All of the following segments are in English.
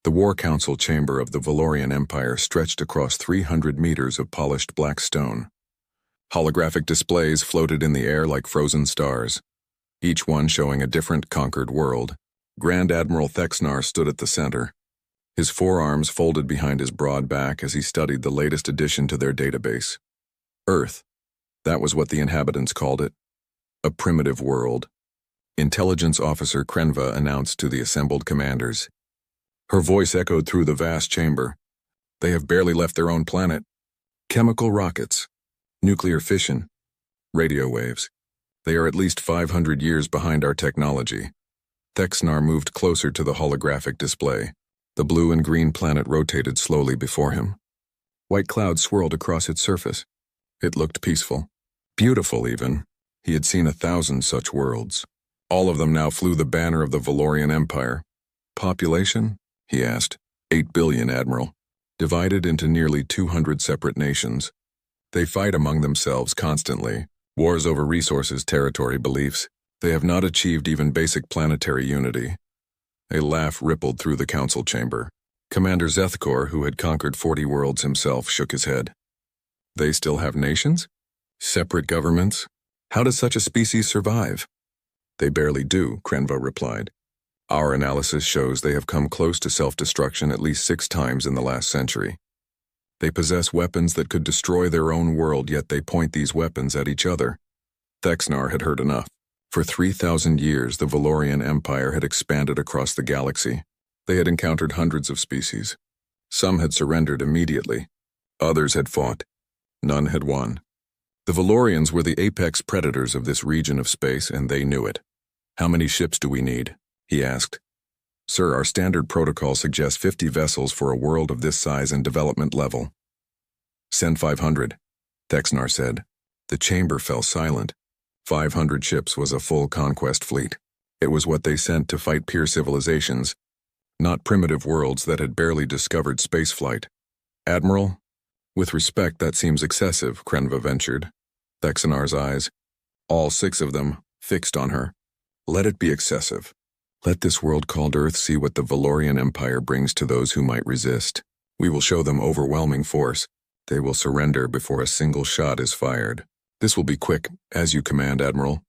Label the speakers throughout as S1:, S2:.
S1: The War Council chamber of the Valorian Empire stretched across 300 meters of polished black stone. Holographic displays floated in the air like frozen stars, each one showing a different conquered world. Grand Admiral Thexnar stood at the center, his forearms folded behind his broad back as he studied the latest addition to their database. Earth, that was what the inhabitants called it. A primitive world. Intelligence Officer Krenva announced to the assembled commanders. Her voice echoed through the vast chamber. They have barely left their own planet. Chemical rockets, nuclear fission, radio waves. They are at least 500 years behind our technology. Thexnar moved closer to the holographic display. The blue and green planet rotated slowly before him. White clouds swirled across its surface. It looked peaceful. Beautiful, even. He had seen 1,000 such worlds. All of them now flew the banner of the Valorian Empire. Population? He asked. 8 billion, Admiral. Divided into nearly 200 separate nations. They fight among themselves constantly. Wars over resources, territory, beliefs. They have not achieved even basic planetary unity. A laugh rippled through the council chamber. Commander Zethkor, who had conquered 40 worlds himself, shook his head. They still have nations? Separate governments? How does such a species survive? They barely do, Krenva replied. Our analysis shows they have come close to self-destruction at least 6 times in the last century. They possess weapons that could destroy their own world, yet they point these weapons at each other. Thexnar had heard enough. For 3,000 years, the Valorian Empire had expanded across the galaxy. They had encountered hundreds of species. Some had surrendered immediately. Others had fought. None had won. The Valorians were the apex predators of this region of space, and they knew it. How many ships do we need? He asked. Sir, our standard protocol suggests 50 vessels for a world of this size and development level. Send 500, Thexnar said. The chamber fell silent. 500 ships was a full conquest fleet. It was what they sent to fight peer civilizations, not primitive worlds that had barely discovered spaceflight. Admiral? With respect, that seems excessive, Krenva ventured. Thexnar's eyes, all 6 of them, fixed on her. Let it be excessive. Let this world called Earth see what the Valorian Empire brings to those who might resist. We will show them overwhelming force. They will surrender before a single shot is fired. This will be quick, as you command, Admiral.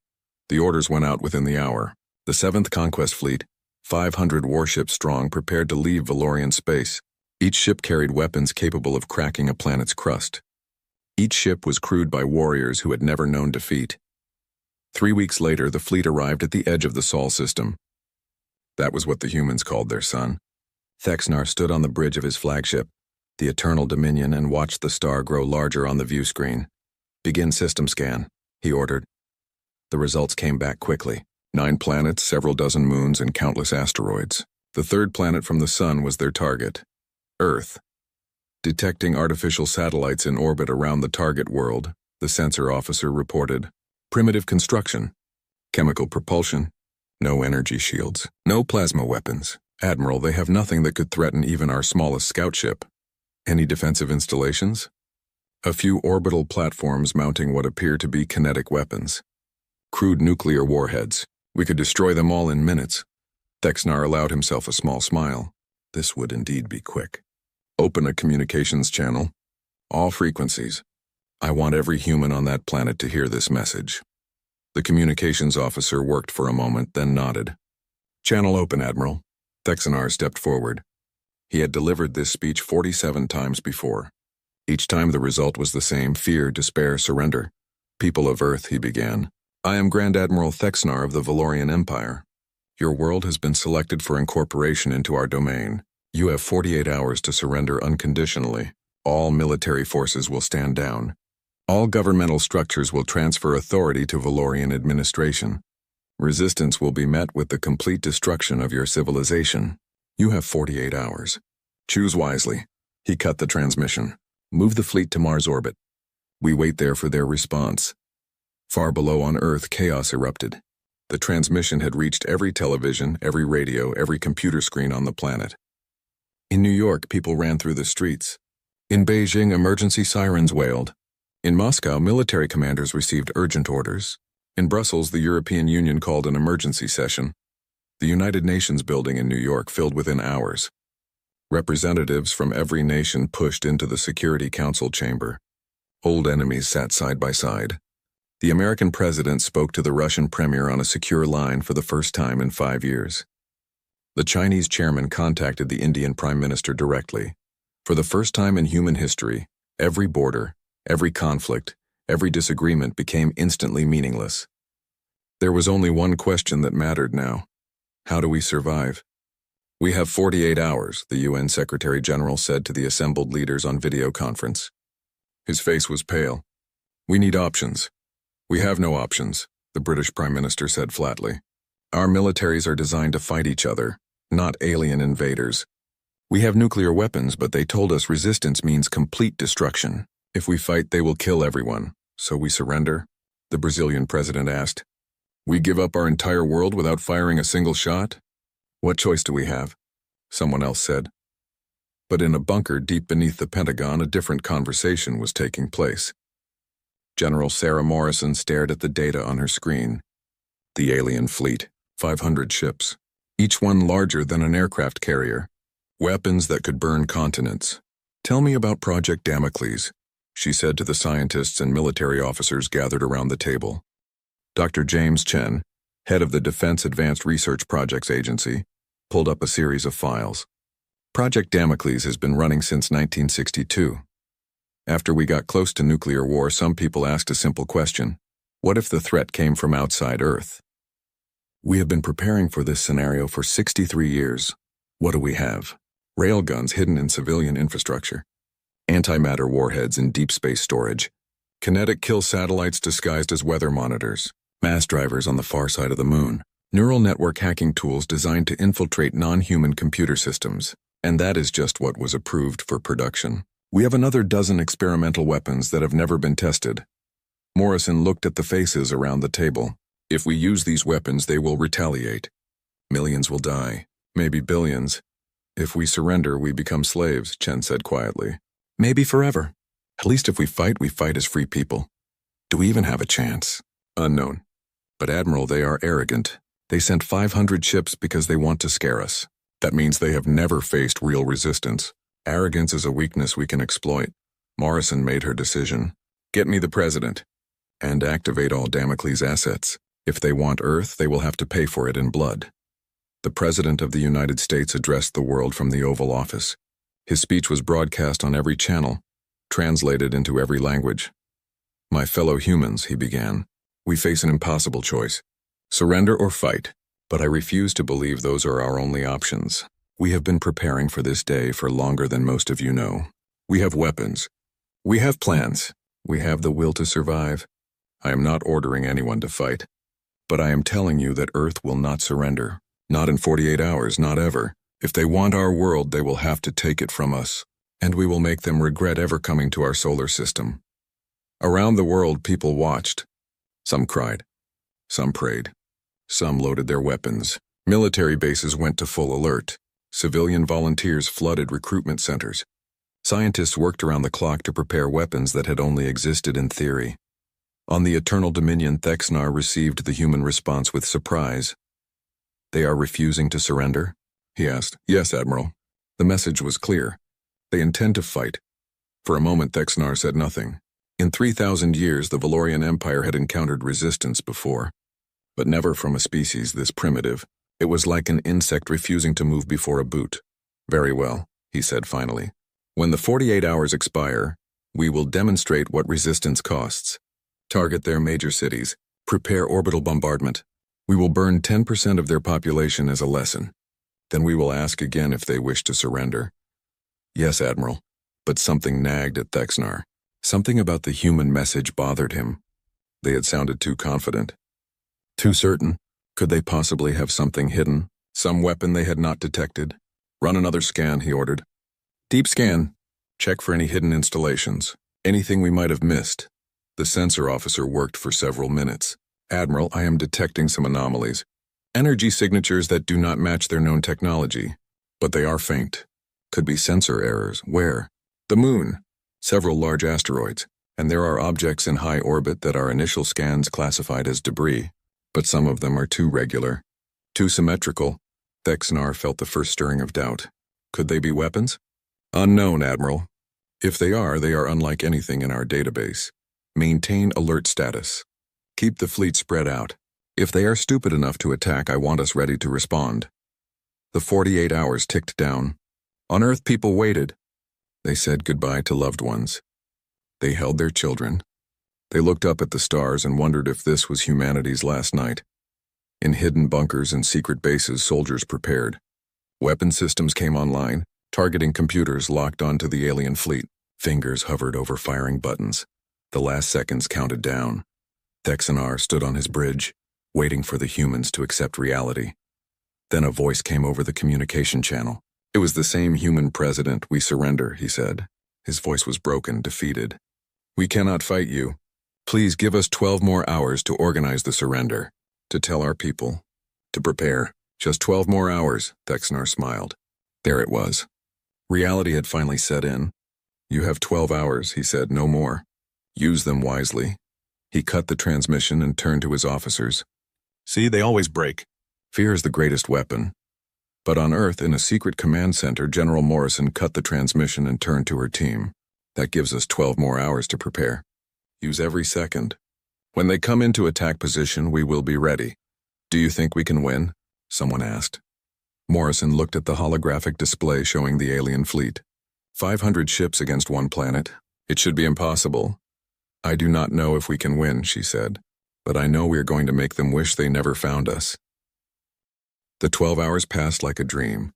S1: The orders went out within the hour. The 7th Conquest Fleet, 500 warships strong, prepared to leave Valorian space. Each ship carried weapons capable of cracking a planet's crust. Each ship was crewed by warriors who had never known defeat. 3 weeks later, the fleet arrived at the edge of the Sol system. That was what the humans called their sun. Thexnar stood on the bridge of his flagship, the Eternal Dominion, and watched the star grow larger on the view screen. Begin system scan, he ordered. The results came back quickly. 9 planets, several dozen moons, and countless asteroids. The 3rd planet from the sun was their target, Earth. Detecting artificial satellites in orbit around the target world, the sensor officer reported. Primitive construction. Chemical propulsion. No energy shields. No plasma weapons. Admiral, they have nothing that could threaten even our smallest scout ship. Any defensive installations? A few orbital platforms mounting what appear to be kinetic weapons. Crude nuclear warheads. We could destroy them all in minutes. Thexnar allowed himself a small smile. This would indeed be quick. Open a communications channel. All frequencies. I want every human on that planet to hear this message. The communications officer worked for a moment, then nodded. Channel open, Admiral. Thexnar stepped forward. He had delivered this speech 47 times before. Each time the result was the same: fear, despair, surrender. People of Earth, he began. I am Grand Admiral Thexnar of the Valorian Empire. Your world has been selected for incorporation into our domain. You have 48 hours to surrender unconditionally. All military forces will stand down. All governmental structures will transfer authority to Valorian administration. Resistance will be met with the complete destruction of your civilization. You have 48 hours. Choose wisely. He cut the transmission. Move the fleet to Mars orbit. We wait there for their response. Far below on Earth, chaos erupted. The transmission had reached every television, every radio, every computer screen on the planet. In New York, people ran through the streets. In Beijing, emergency sirens wailed. In Moscow, military commanders received urgent orders. In Brussels, the European Union called an emergency session. The United Nations building in New York filled within hours. Representatives from every nation pushed into the Security Council chamber. Old enemies sat side by side. The American president spoke to the Russian premier on a secure line for the first time in 5 years. The Chinese chairman contacted the Indian prime minister directly. For the first time in human history, every border, every conflict, every disagreement became instantly meaningless. There was only one question that mattered now. How do we survive? We have 48 hours, the UN Secretary General said to the assembled leaders on video conference. His face was pale. We need options. We have no options, the British Prime Minister said flatly. Our militaries are designed to fight each other, not alien invaders. We have nuclear weapons, but they told us resistance means complete destruction. If we fight, they will kill everyone. So we surrender? The Brazilian president asked. We give up our entire world without firing a single shot? What choice do we have? Someone else said. But in a bunker deep beneath the Pentagon, a different conversation was taking place. General Sarah Morrison stared at the data on her screen. The alien fleet, 500 ships, each one larger than an aircraft carrier. Weapons that could burn continents. Tell me about Project Damocles, she said to the scientists and military officers gathered around the table. Dr. James Chen, head of the Defense Advanced Research Projects Agency, pulled up a series of files. Project Damocles has been running since 1962. After we got close to nuclear war, some people asked a simple question. What if the threat came from outside Earth? We have been preparing for this scenario for 63 years. What do we have? Railguns hidden in civilian infrastructure. Antimatter warheads in deep space storage. Kinetic kill satellites disguised as weather monitors. Mass drivers on the far side of the moon. Neural network hacking tools designed to infiltrate non-human computer systems. And that is just what was approved for production. We have another dozen experimental weapons that have never been tested. Morrison looked at the faces around the table. If we use these weapons, they will retaliate. Millions will die, maybe billions. If we surrender, we become slaves, Chen said quietly. Maybe forever. At least if we fight as free people. Do we even have a chance? Unknown. But Admiral, they are arrogant. They sent 500 ships because they want to scare us. That means they have never faced real resistance. Arrogance is a weakness we can exploit. Morrison made her decision. Get me the president. And activate all Damocles assets. If they want Earth, they will have to pay for it in blood. The President of the United States addressed the world from the Oval Office. His speech was broadcast on every channel, translated into every language. My fellow humans, he began, we face an impossible choice. Surrender or fight. But I refuse to believe those are our only options. We have been preparing for this day for longer than most of you know. We have weapons. We have plans. We have the will to survive. I am not ordering anyone to fight. But I am telling you that Earth will not surrender. Not in 48 hours, not ever. If they want our world, they will have to take it from us. And we will make them regret ever coming to our solar system. Around the world, people watched. Some cried. Some prayed. Some loaded their weapons. Military bases went to full alert. Civilian volunteers flooded recruitment centers. Scientists worked around the clock to prepare weapons that had only existed in theory. On the Eternal Dominion, Thexnar received the human response with surprise. They are refusing to surrender? He asked. Yes, Admiral. The message was clear. They intend to fight. For a moment, Thexnar said nothing. In 3,000 years, the Valorian Empire had encountered resistance before. But never from a species this primitive. It was like an insect refusing to move before a boot. Very well, he said finally. When the 48 hours expire, we will demonstrate what resistance costs. Target their major cities. Prepare orbital bombardment. We will burn 10% of their population as a lesson. Then we will ask again if they wish to surrender. Yes, Admiral, but something nagged at Thexnar. Something about the human message bothered him. They had sounded too confident. Too certain. Could they possibly have something hidden? Some weapon they had not detected? Run another scan, he ordered. Deep scan. Check for any hidden installations. Anything we might have missed. The sensor officer worked for several minutes. Admiral, I am detecting some anomalies. Energy signatures that do not match their known technology. But they are faint. Could be sensor errors. Where? The moon. Several large asteroids. And there are objects in high orbit that our initial scans classified as debris. But some of them are too regular, too symmetrical. Thexnar felt the first stirring of doubt. Could they be weapons? Unknown, Admiral. If they are unlike anything in our database. Maintain alert status. Keep the fleet spread out. If they are stupid enough to attack, I want us ready to respond. The 48 hours ticked down. On Earth, people waited. They said goodbye to loved ones. They held their children. They looked up at the stars and wondered if this was humanity's last night. In hidden bunkers and secret bases, soldiers prepared. Weapon systems came online, targeting computers locked onto the alien fleet. Fingers hovered over firing buttons. The last seconds counted down. Thexanar stood on his bridge, waiting for the humans to accept reality. Then a voice came over the communication channel. It was the same human president. We surrender, he said. His voice was broken, defeated. We cannot fight you. Please give us 12 more hours to organize the surrender, to tell our people, to prepare. Just 12 more hours, Thexanar smiled. There it was. Reality had finally set in. You have 12 hours, he said, no more. Use them wisely. He cut the transmission and turned to his officers. See, they always break. Fear is the greatest weapon. But on Earth, in a secret command center, General Morrison cut the transmission and turned to her team. That gives us 12 more hours to prepare. Use every second. When they come into attack position, we will be ready. Do you think we can win? Someone asked. Morrison looked at the holographic display showing the alien fleet. 500 ships against one planet. It should be impossible. I do not know if we can win, she said, but I know we are going to make them wish they never found us. The 12 hours passed like a dream.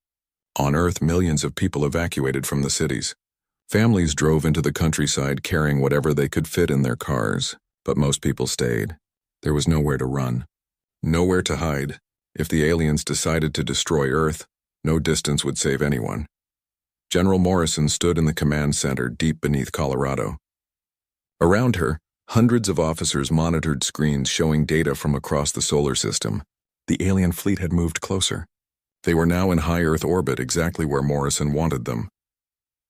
S1: On Earth, millions of people evacuated from the cities. Families drove into the countryside carrying whatever they could fit in their cars, but most people stayed. There was nowhere to run, nowhere to hide. If the aliens decided to destroy Earth, no distance would save anyone. General Morrison stood in the command center deep beneath Colorado. Around her, hundreds of officers monitored screens showing data from across the solar system. The alien fleet had moved closer. They were now in high Earth orbit, exactly where Morrison wanted them.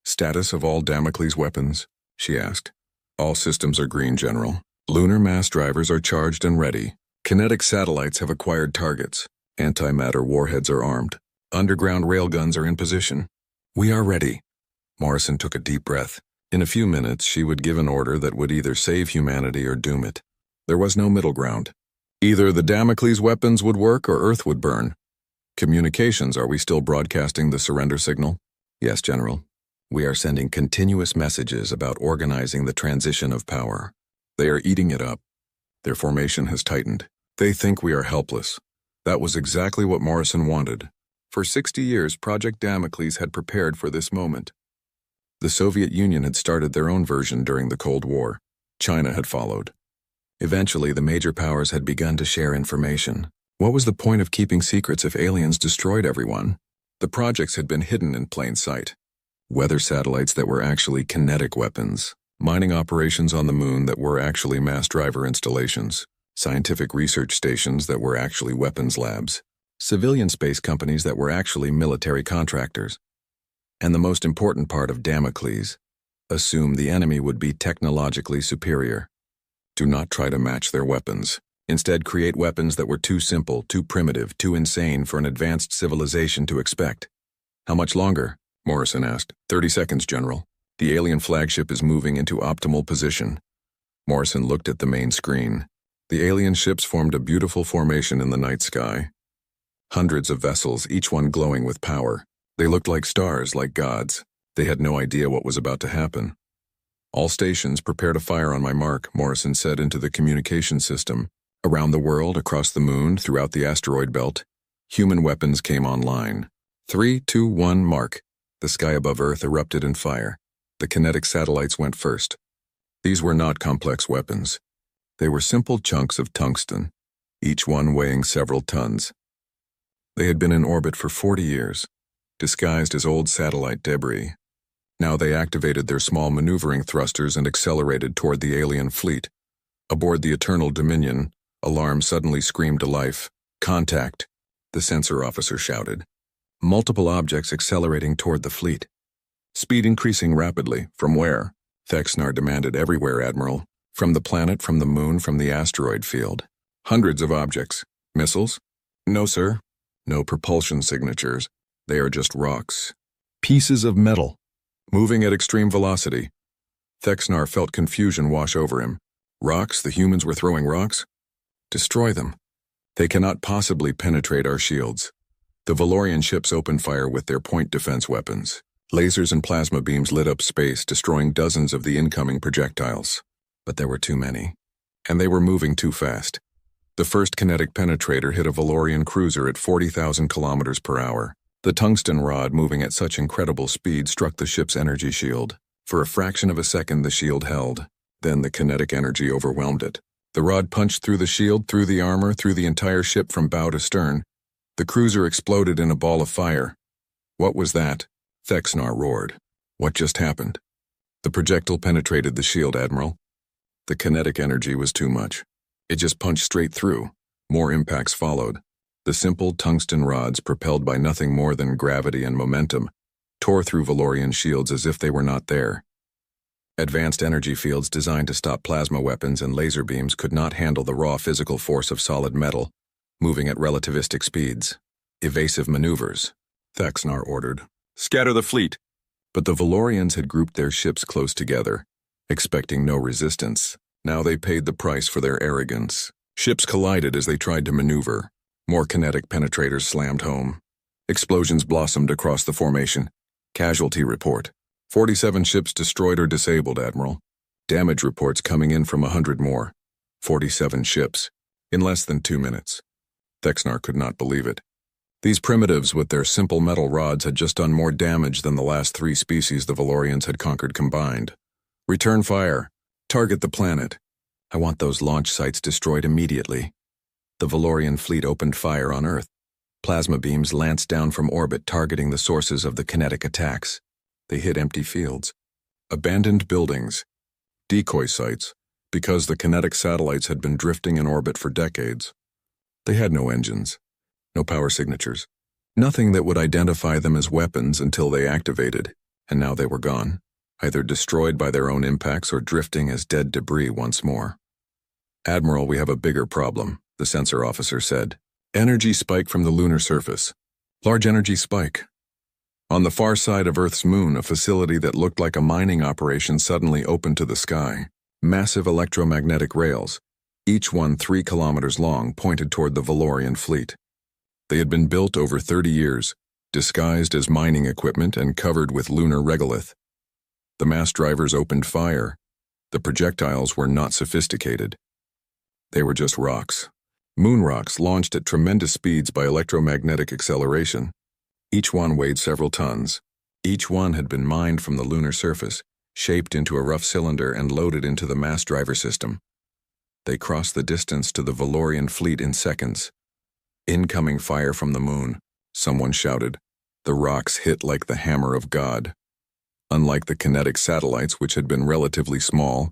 S1: Status of all Damocles weapons? She asked. All systems are green, General. Lunar mass drivers are charged and ready. Kinetic satellites have acquired targets. Antimatter warheads are armed. Underground railguns are in position. We are ready. Morrison took a deep breath. In a few minutes, she would give an order that would either save humanity or doom it. There was no middle ground. Either the Damocles weapons would work or Earth would burn. Communications, are we still broadcasting the surrender signal? Yes, General. We are sending continuous messages about organizing the transition of power. They are eating it up. Their formation has tightened. They think we are helpless. That was exactly what Morrison wanted. For 60 years, Project Damocles had prepared for this moment. The Soviet Union had started their own version during the Cold War. China had followed. Eventually, the major powers had begun to share information. What was the point of keeping secrets if aliens destroyed everyone? The projects had been hidden in plain sight. Weather satellites that were actually kinetic weapons. Mining operations on the moon that were actually mass driver installations. Scientific research stations that were actually weapons labs. Civilian space companies that were actually military contractors. And the most important part of Damocles, assume the enemy would be technologically superior. Do not try to match their weapons. Instead, create weapons that were too simple, too primitive, too insane for an advanced civilization to expect. How much longer? Morrison asked. 30 seconds, General. The alien flagship is moving into optimal position. Morrison looked at the main screen. The alien ships formed a beautiful formation in the night sky. Hundreds of vessels, each one glowing with power. They looked like stars, like gods. They had no idea what was about to happen. All stations, prepare to fire on my mark, Morrison said into the communication system. Around the world, across the moon, throughout the asteroid belt, human weapons came online. 3, 2, 1, mark. The sky above Earth erupted in fire. The kinetic satellites went first. These were not complex weapons. They were simple chunks of tungsten, each one weighing several tons. They had been in orbit for 40 years. Disguised as old satellite debris. Now they activated their small maneuvering thrusters and accelerated toward the alien fleet. Aboard the Eternal Dominion, alarm suddenly screamed to life. Contact, the sensor officer shouted. Multiple objects accelerating toward the fleet. Speed increasing rapidly. From where? Thexanar demanded. Everywhere, Admiral. From the planet, from the moon, from the asteroid field. Hundreds of objects. Missiles? No, sir. No propulsion signatures. They are just rocks. Pieces of metal, moving at extreme velocity. Thexnar felt confusion wash over him. Rocks? The humans were throwing rocks? Destroy them. They cannot possibly penetrate our shields. The Valorian ships opened fire with their point defense weapons. Lasers and plasma beams lit up space, destroying dozens of the incoming projectiles. But there were too many. And they were moving too fast. The first kinetic penetrator hit a Valorian cruiser at 40,000 kilometers per hour. The tungsten rod, moving at such incredible speed, struck the ship's energy shield. For a fraction of a second, the shield held. Then the kinetic energy overwhelmed it. The rod punched through the shield, through the armor, through the entire ship from bow to stern. The cruiser exploded in a ball of fire. What was that? Thexnar roared. What just happened? The projectile penetrated the shield, Admiral. The kinetic energy was too much. It just punched straight through. More impacts followed. The simple tungsten rods, propelled by nothing more than gravity and momentum, tore through Valorian shields as if they were not there. Advanced energy fields designed to stop plasma weapons and laser beams could not handle the raw physical force of solid metal, moving at relativistic speeds. Evasive maneuvers, Thexnar ordered. Scatter the fleet. But the Valorians had grouped their ships close together, expecting no resistance. Now they paid the price for their arrogance. Ships collided as they tried to maneuver. More kinetic penetrators slammed home. Explosions blossomed across the formation. Casualty report. 47 ships destroyed or disabled, Admiral. Damage reports coming in from 100 more. 47 ships. In less than 2 minutes. Thexnar could not believe it. These primitives with their simple metal rods had just done more damage than the last 3 species the Valorians had conquered combined. Return fire. Target the planet. I want those launch sites destroyed immediately. The Valorian fleet opened fire on Earth. Plasma beams lanced down from orbit, targeting the sources of the kinetic attacks. They hit empty fields, abandoned buildings, decoy sites, because the kinetic satellites had been drifting in orbit for decades. They had no engines, no power signatures, nothing that would identify them as weapons until they activated, and now they were gone, either destroyed by their own impacts or drifting as dead debris once more. Admiral, we have a bigger problem, the sensor officer said. Energy spike from the lunar surface. Large energy spike. On the far side of Earth's moon, a facility that looked like a mining operation suddenly opened to the sky. Massive electromagnetic rails, each one 3 kilometers long, pointed toward the Valorian fleet. They had been built over 30 years, disguised as mining equipment and covered with lunar regolith. The mass drivers opened fire. The projectiles were not sophisticated. They were just rocks. Moon rocks launched at tremendous speeds by electromagnetic acceleration. Each one weighed several tons. Each one had been mined from the lunar surface, shaped into a rough cylinder and loaded into the mass driver system. They crossed the distance to the Valorian fleet in seconds. Incoming fire from the moon, someone shouted. The rocks hit like the hammer of God. Unlike the kinetic satellites, which had been relatively small,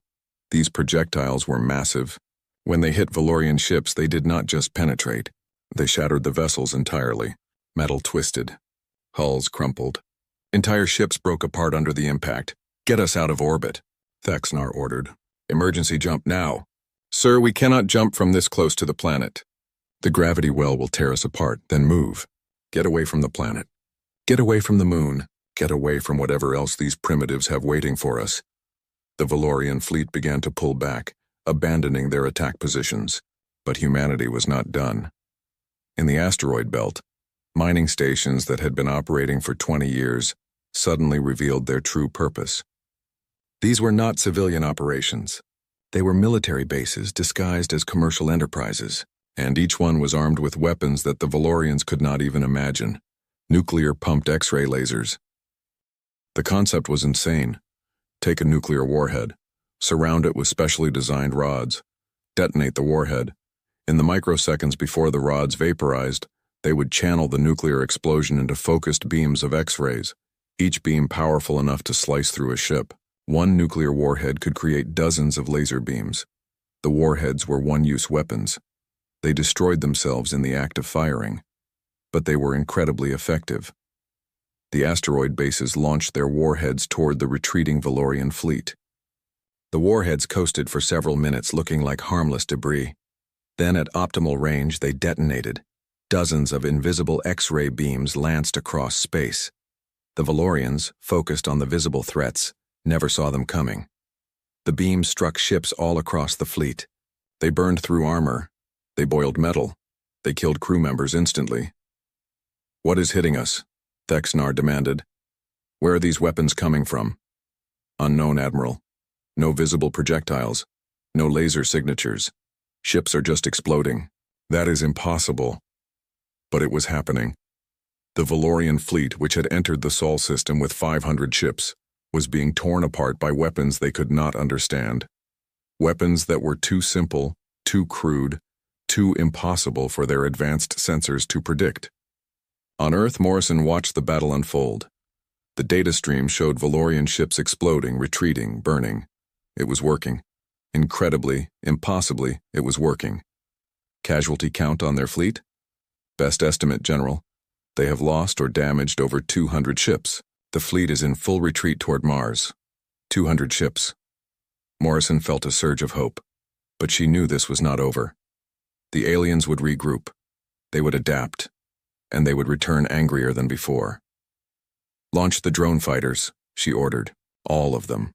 S1: these projectiles were massive. When they hit Valorian ships, they did not just penetrate. They shattered the vessels entirely. Metal twisted. Hulls crumpled. Entire ships broke apart under the impact. Get us out of orbit, Thexnar ordered. Emergency jump now. Sir, we cannot jump from this close to the planet. The gravity well will tear us apart, then move. Get away from the planet. Get away from the moon. Get away from whatever else these primitives have waiting for us. The Valorian fleet began to pull back, abandoning their attack positions. But humanity was not done. In the asteroid belt, mining stations that had been operating for 20 years suddenly revealed their true purpose. These were not civilian operations. They were military bases disguised as commercial enterprises, and each one was armed with weapons that the Valorians could not even imagine. Nuclear-pumped X-ray lasers. The concept was insane. Take a nuclear warhead, surround it with specially designed rods, detonate the warhead. In the microseconds before the rods vaporized, they would channel the nuclear explosion into focused beams of X-rays, each beam powerful enough to slice through a ship. One nuclear warhead could create dozens of laser beams. The warheads were one-use weapons. They destroyed themselves in the act of firing, but they were incredibly effective. The asteroid bases launched their warheads toward the retreating Valorian fleet. The warheads coasted for several minutes, looking like harmless debris. Then, at optimal range, they detonated. Dozens of invisible X-ray beams lanced across space. The Valorians, focused on the visible threats, never saw them coming. The beams struck ships all across the fleet. They burned through armor. They boiled metal. They killed crew members instantly. "What is hitting us?" Thexnar demanded. "Where are these weapons coming from?" "Unknown, Admiral. No visible projectiles. No laser signatures. Ships are just exploding." "That is impossible." But it was happening. The Valorian fleet, which had entered the Sol system with 500 ships, was being torn apart by weapons they could not understand. Weapons that were too simple, too crude, too impossible for their advanced sensors to predict. On Earth, Morrison watched the battle unfold. The data stream showed Valorian ships exploding, retreating, burning. It was working. Incredibly, impossibly, it was working. Casualty count on their fleet? Best estimate, General. They have lost or damaged over 200 ships. The fleet is in full retreat toward Mars. 200 ships. Morrison felt a surge of hope, but she knew this was not over. The aliens would regroup. They would adapt, and they would return angrier than before. "Launch the drone fighters," she ordered, all of them.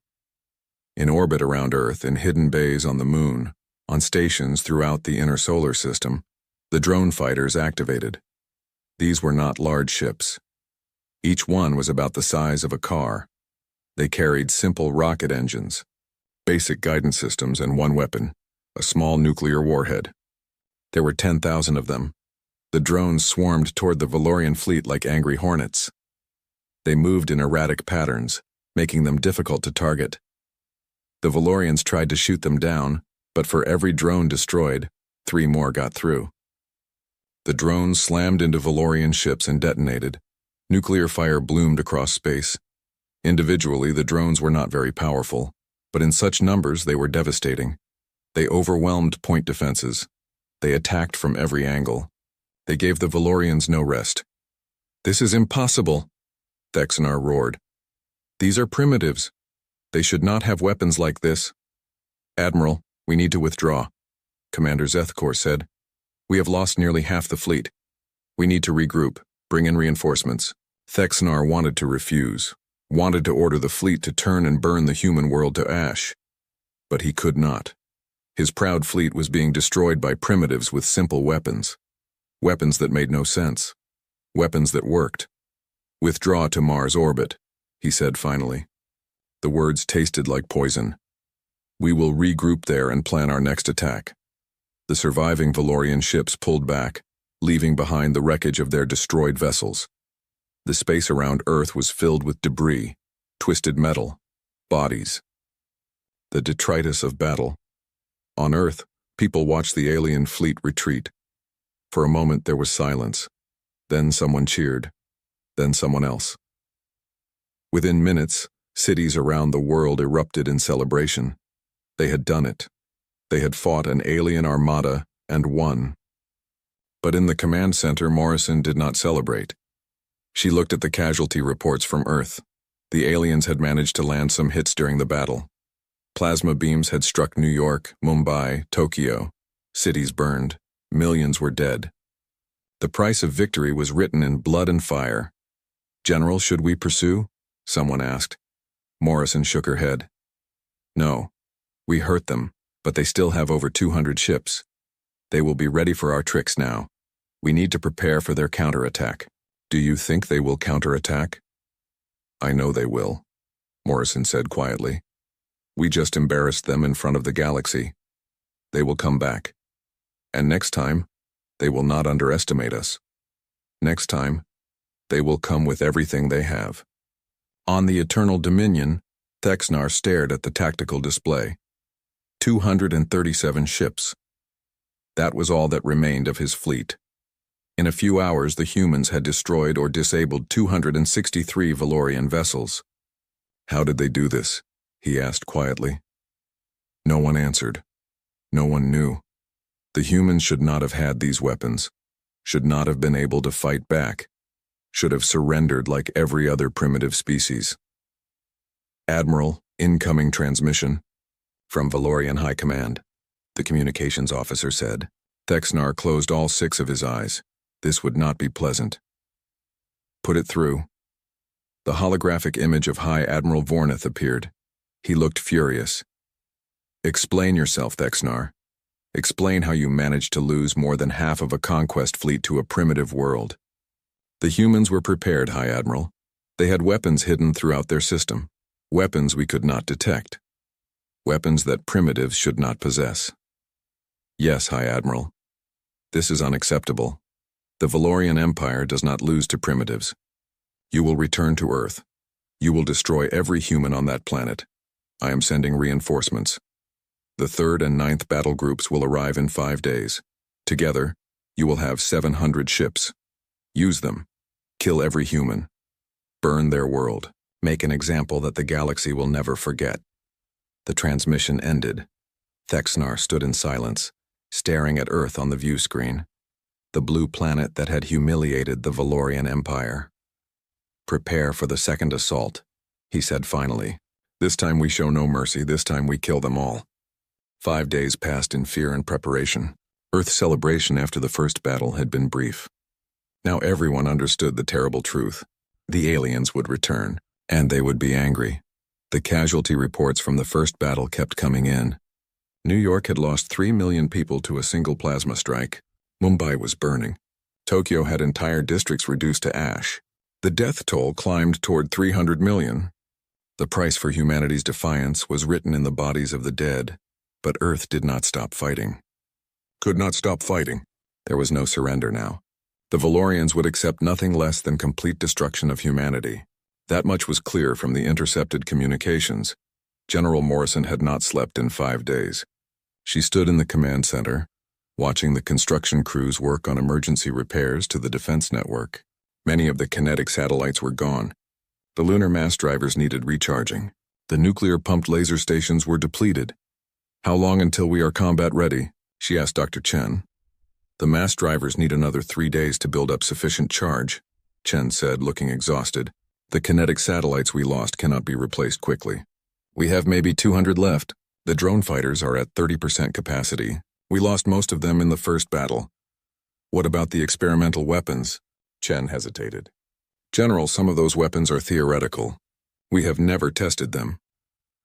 S1: In orbit around Earth, in hidden bays on the Moon, on stations throughout the inner solar system, the drone fighters activated. These were not large ships. Each one was about the size of a car. They carried simple rocket engines, basic guidance systems, and one weapon, a small nuclear warhead. There were 10,000 of them. The drones swarmed toward the Valorian fleet like angry hornets. They moved in erratic patterns, making them difficult to target. The Valorians tried to shoot them down, but for every drone destroyed, 3 more got through. The drones slammed into Valorian ships and detonated. Nuclear fire bloomed across space. Individually, the drones were not very powerful, but in such numbers they were devastating. They overwhelmed point defenses. They attacked from every angle. They gave the Valorians no rest. "This is impossible," Thexnar roared. "These are primitives. They should not have weapons like this." "Admiral, we need to withdraw," Commander Zethkor said. "We have lost nearly half the fleet. We need to regroup, bring in reinforcements." Thexnar wanted to refuse, wanted to order the fleet to turn and burn the human world to ash. But he could not. His proud fleet was being destroyed by primitives with simple weapons. Weapons that made no sense. Weapons that worked. "Withdraw to Mars orbit," he said finally. The words tasted like poison. "We will regroup there and plan our next attack." The surviving Valorian ships pulled back, leaving behind the wreckage of their destroyed vessels. The space around Earth was filled with debris, twisted metal, bodies. The detritus of battle. On Earth, people watched the alien fleet retreat. For a moment there was silence. Then someone cheered. Then someone else. Within minutes, cities around the world erupted in celebration. They had done it. They had fought an alien armada and won. But in the command center, Morrison did not celebrate. She looked at the casualty reports from Earth. The aliens had managed to land some hits during the battle. Plasma beams had struck New York, Mumbai, Tokyo. Cities burned. Millions were dead. The price of victory was written in blood and fire. "General, should we pursue?" someone asked. Morrison shook her head. "No. We hurt them, but they still have over 200 ships. They will be ready for our tricks now. We need to prepare for their counterattack." "Do you think they will counterattack?" "I know they will," Morrison said quietly. "We just embarrassed them in front of the galaxy. They will come back. And next time, they will not underestimate us. Next time, they will come with everything they have." On the Eternal Dominion, Thexnar stared at the tactical display. 237 ships. That was all that remained of his fleet. In a few hours, the humans had destroyed or disabled 263 Valorian vessels. "How did they do this?" he asked quietly. No one answered. No one knew. The humans should not have had these weapons, should not have been able to fight back, should have surrendered like every other primitive species. "Admiral, incoming transmission." From Valorian High Command, the communications officer said. Thexnar closed all 6 of his eyes. This would not be pleasant. "Put it through." The holographic image of High Admiral Vornith appeared. He looked furious. "Explain yourself, Thexnar. Explain how you managed to lose more than half of a conquest fleet to a primitive world." "The humans were prepared, High Admiral. They had weapons hidden throughout their system. Weapons we could not detect. Weapons that primitives should not possess." "Yes, High Admiral. This is unacceptable. The Valorian Empire does not lose to primitives. You will return to Earth. You will destroy every human on that planet. I am sending reinforcements. The 3rd and 9th battle groups will arrive in 5 days. Together, you will have 700 ships. Use them. Kill every human. Burn their world. Make an example that the galaxy will never forget." The transmission ended. Thexnar stood in silence, staring at Earth on the view screen, the blue planet that had humiliated the Valorian Empire. "Prepare for the second assault," he said finally. "This time we show no mercy, this time we kill them all." 5 days passed in fear and preparation. Earth's celebration after the first battle had been brief. Now everyone understood the terrible truth. The aliens would return, and they would be angry. The casualty reports from the first battle kept coming in. New York had lost 3 million people to a single plasma strike. Mumbai was burning. Tokyo had entire districts reduced to ash. The death toll climbed toward 300 million. The price for humanity's defiance was written in the bodies of the dead, but Earth did not stop fighting. Could not stop fighting. There was no surrender now. The Valorians would accept nothing less than complete destruction of humanity. That much was clear from the intercepted communications. General Morrison had not slept in 5 days. She stood in the command center, watching the construction crews work on emergency repairs to the defense network. Many of the kinetic satellites were gone. The lunar mass drivers needed recharging. The nuclear-pumped laser stations were depleted. "How long until we are combat ready?" she asked Dr. Chen. "The mass drivers need another 3 days to build up sufficient charge," Chen said, looking exhausted. "The kinetic satellites we lost cannot be replaced quickly. We have maybe 200 left. The drone fighters are at 30% capacity. We lost most of them in the first battle." "What about the experimental weapons?" Chen hesitated. "General, some of those weapons are theoretical. We have never tested them."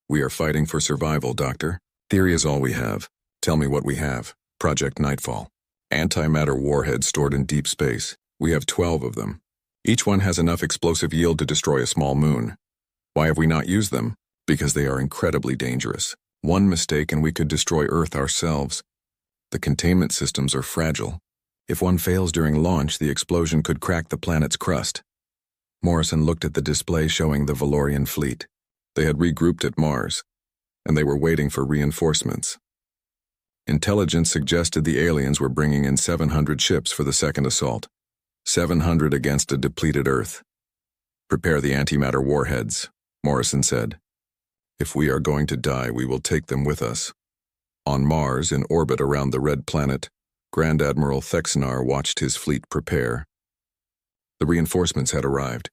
S1: "We are fighting for survival, Doctor. Theory is all we have. Tell me what we have." "Project Nightfall. Antimatter warheads stored in deep space. We have 12 of them. Each one has enough explosive yield to destroy a small moon. Why have we not used them? Because they are incredibly dangerous. One mistake and we could destroy Earth ourselves. The containment systems are fragile. If one fails during launch, the explosion could crack the planet's crust." Morrison looked at the display showing the Valorian fleet. They had regrouped at Mars, and they were waiting for reinforcements. Intelligence suggested the aliens were bringing in 700 ships for the second assault. 700 against a depleted Earth. "Prepare the antimatter warheads," Morrison said. "If we are going to die, we will take them with us." On Mars, in orbit around the red planet, Grand Admiral Thexnar watched his fleet prepare. The reinforcements had arrived.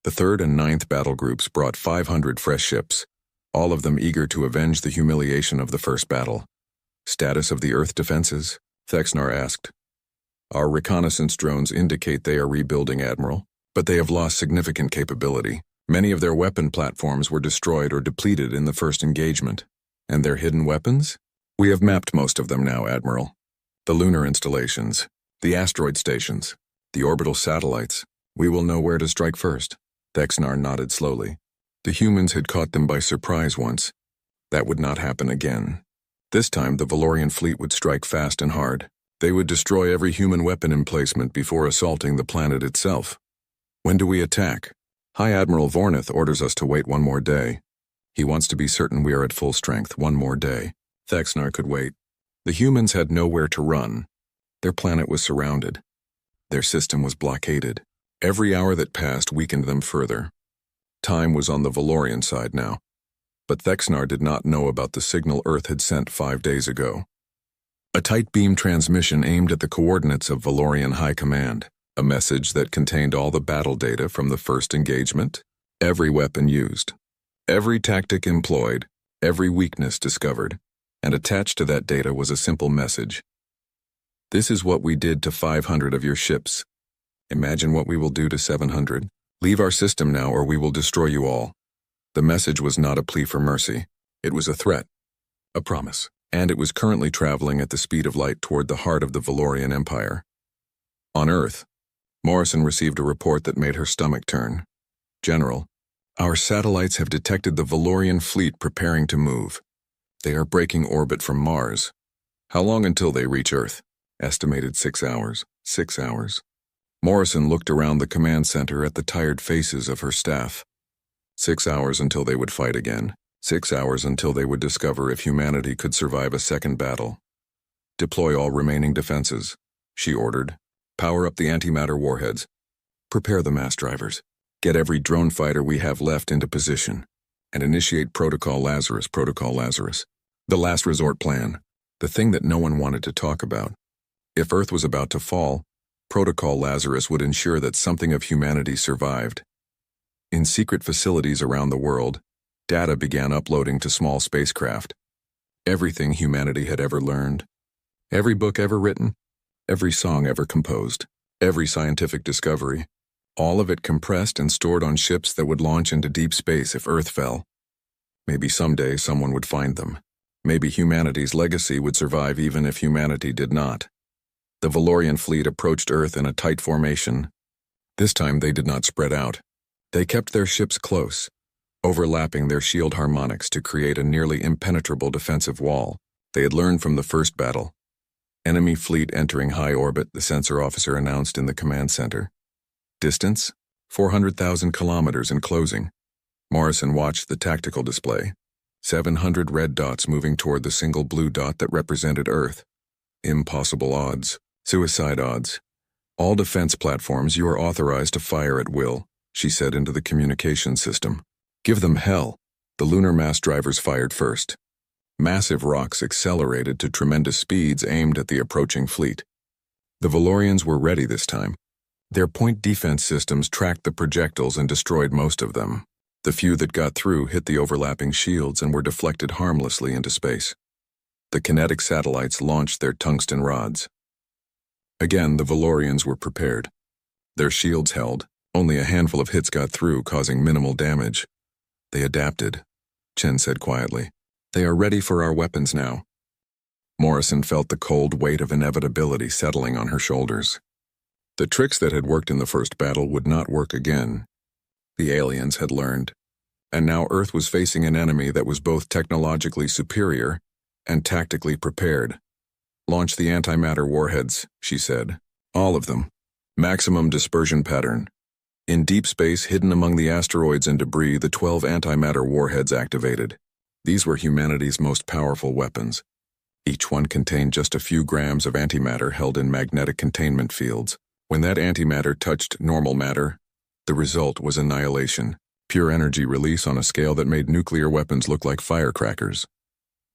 S1: The 3rd and 9th battle groups brought 500 fresh ships, all of them eager to avenge the humiliation of the first battle. "Status of the Earth defenses?" Thexnar asked. "Our reconnaissance drones indicate they are rebuilding, Admiral, but they have lost significant capability. Many of their weapon platforms were destroyed or depleted in the first engagement. And their hidden weapons? We have mapped most of them now, Admiral. The lunar installations, the asteroid stations, the orbital satellites. We will know where to strike first." Thexnar nodded slowly. The humans had caught them by surprise once. That would not happen again. This time the Valorian fleet would strike fast and hard. They would destroy every human weapon emplacement before assaulting the planet itself. "When do we attack?" "High Admiral Vornith orders us to wait 1 more day. He wants to be certain we are at full strength 1 more day." Thexnar could wait. The humans had nowhere to run. Their planet was surrounded. Their system was blockaded. Every hour that passed weakened them further. Time was on the Valorian side now. But Thexnar did not know about the signal Earth had sent 5 days ago. A tight beam transmission aimed at the coordinates of Valorian High Command. A message that contained all the battle data from the first engagement, every weapon used, every tactic employed, every weakness discovered, and attached to that data was a simple message. "This is what we did to 500 of your ships. Imagine what we will do to 700. Leave our system now or we will destroy you all. The message was not a plea for mercy. It was a threat. A promise. And it was currently traveling at the speed of light toward the heart of the Valorian Empire. On Earth, Morrison received a report that made her stomach turn. General, our satellites have detected the Valorian fleet preparing to move. They are breaking orbit from Mars. How long until they reach Earth? Estimated 6 hours. 6 hours. Morrison looked around the command center at the tired faces of her staff. 6 hours until they would fight again. 6 hours until they would discover if humanity could survive a second battle. Deploy all remaining defenses, she ordered. Power up the antimatter warheads. Prepare the mass drivers. Get every drone fighter we have left into position. And initiate Protocol Lazarus, Protocol Lazarus. The last resort plan. The thing that no one wanted to talk about. If Earth was about to fall, Protocol Lazarus would ensure that something of humanity survived. In secret facilities around the world, data began uploading to small spacecraft. Everything humanity had ever learned. Every book ever written. Every song ever composed. Every scientific discovery. All of it compressed and stored on ships that would launch into deep space if Earth fell. Maybe someday someone would find them. Maybe humanity's legacy would survive even if humanity did not. The Valorian fleet approached Earth in a tight formation. This time they did not spread out. They kept their ships close, overlapping their shield harmonics to create a nearly impenetrable defensive wall. They had learned from the first battle. Enemy fleet entering high orbit, the sensor officer announced in the command center. Distance? 400,000 kilometers in closing. Morrison watched the tactical display. 700 red dots moving toward the single blue dot that represented Earth. Impossible odds. Suicide odds. All defense platforms, you are authorized to fire at will, she said into the communication system. Give them hell. The lunar mass drivers fired first. Massive rocks accelerated to tremendous speeds aimed at the approaching fleet. The Valorians were ready this time. Their point defense systems tracked the projectiles and destroyed most of them. The few that got through hit the overlapping shields and were deflected harmlessly into space. The kinetic satellites launched their tungsten rods. Again, the Valorians were prepared. Their shields held. Only a handful of hits got through, causing minimal damage. They adapted, Chen said quietly. They are ready for our weapons now. Morrison felt the cold weight of inevitability settling on her shoulders. The tricks that had worked in the first battle would not work again. The aliens had learned. And now Earth was facing an enemy that was both technologically superior and tactically prepared. Launch the antimatter warheads, she said. All of them. Maximum dispersion pattern. In deep space, hidden among the asteroids and debris, the 12 antimatter warheads activated. These were humanity's most powerful weapons. Each one contained just a few grams of antimatter held in magnetic containment fields. When that antimatter touched normal matter, the result was annihilation, pure energy release on a scale that made nuclear weapons look like firecrackers.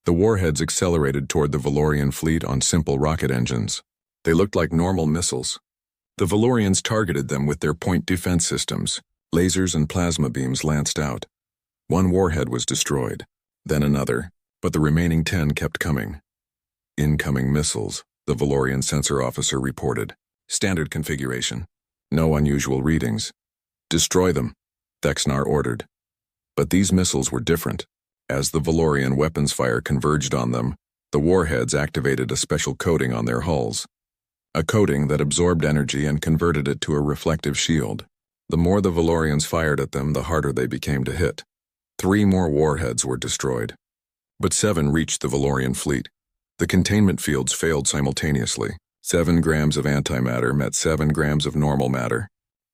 S1: The warheads accelerated toward the Valorian fleet on simple rocket engines. They looked like normal missiles. The Valorians targeted them with their point defense systems. Lasers and plasma beams lanced out. One warhead was destroyed, then another, but the remaining 10 kept coming. Incoming missiles, the Valorian sensor officer reported. Standard configuration. No unusual readings. Destroy them, Thexnar ordered. But these missiles were different. As the Valorian weapons fire converged on them, the warheads activated a special coating on their hulls. A coating that absorbed energy and converted it to a reflective shield. The more the Valorians fired at them, the harder they became to hit. 3 more warheads were destroyed. But 7 reached the Valorian fleet. The containment fields failed simultaneously. 7 grams of antimatter met 7 grams of normal matter.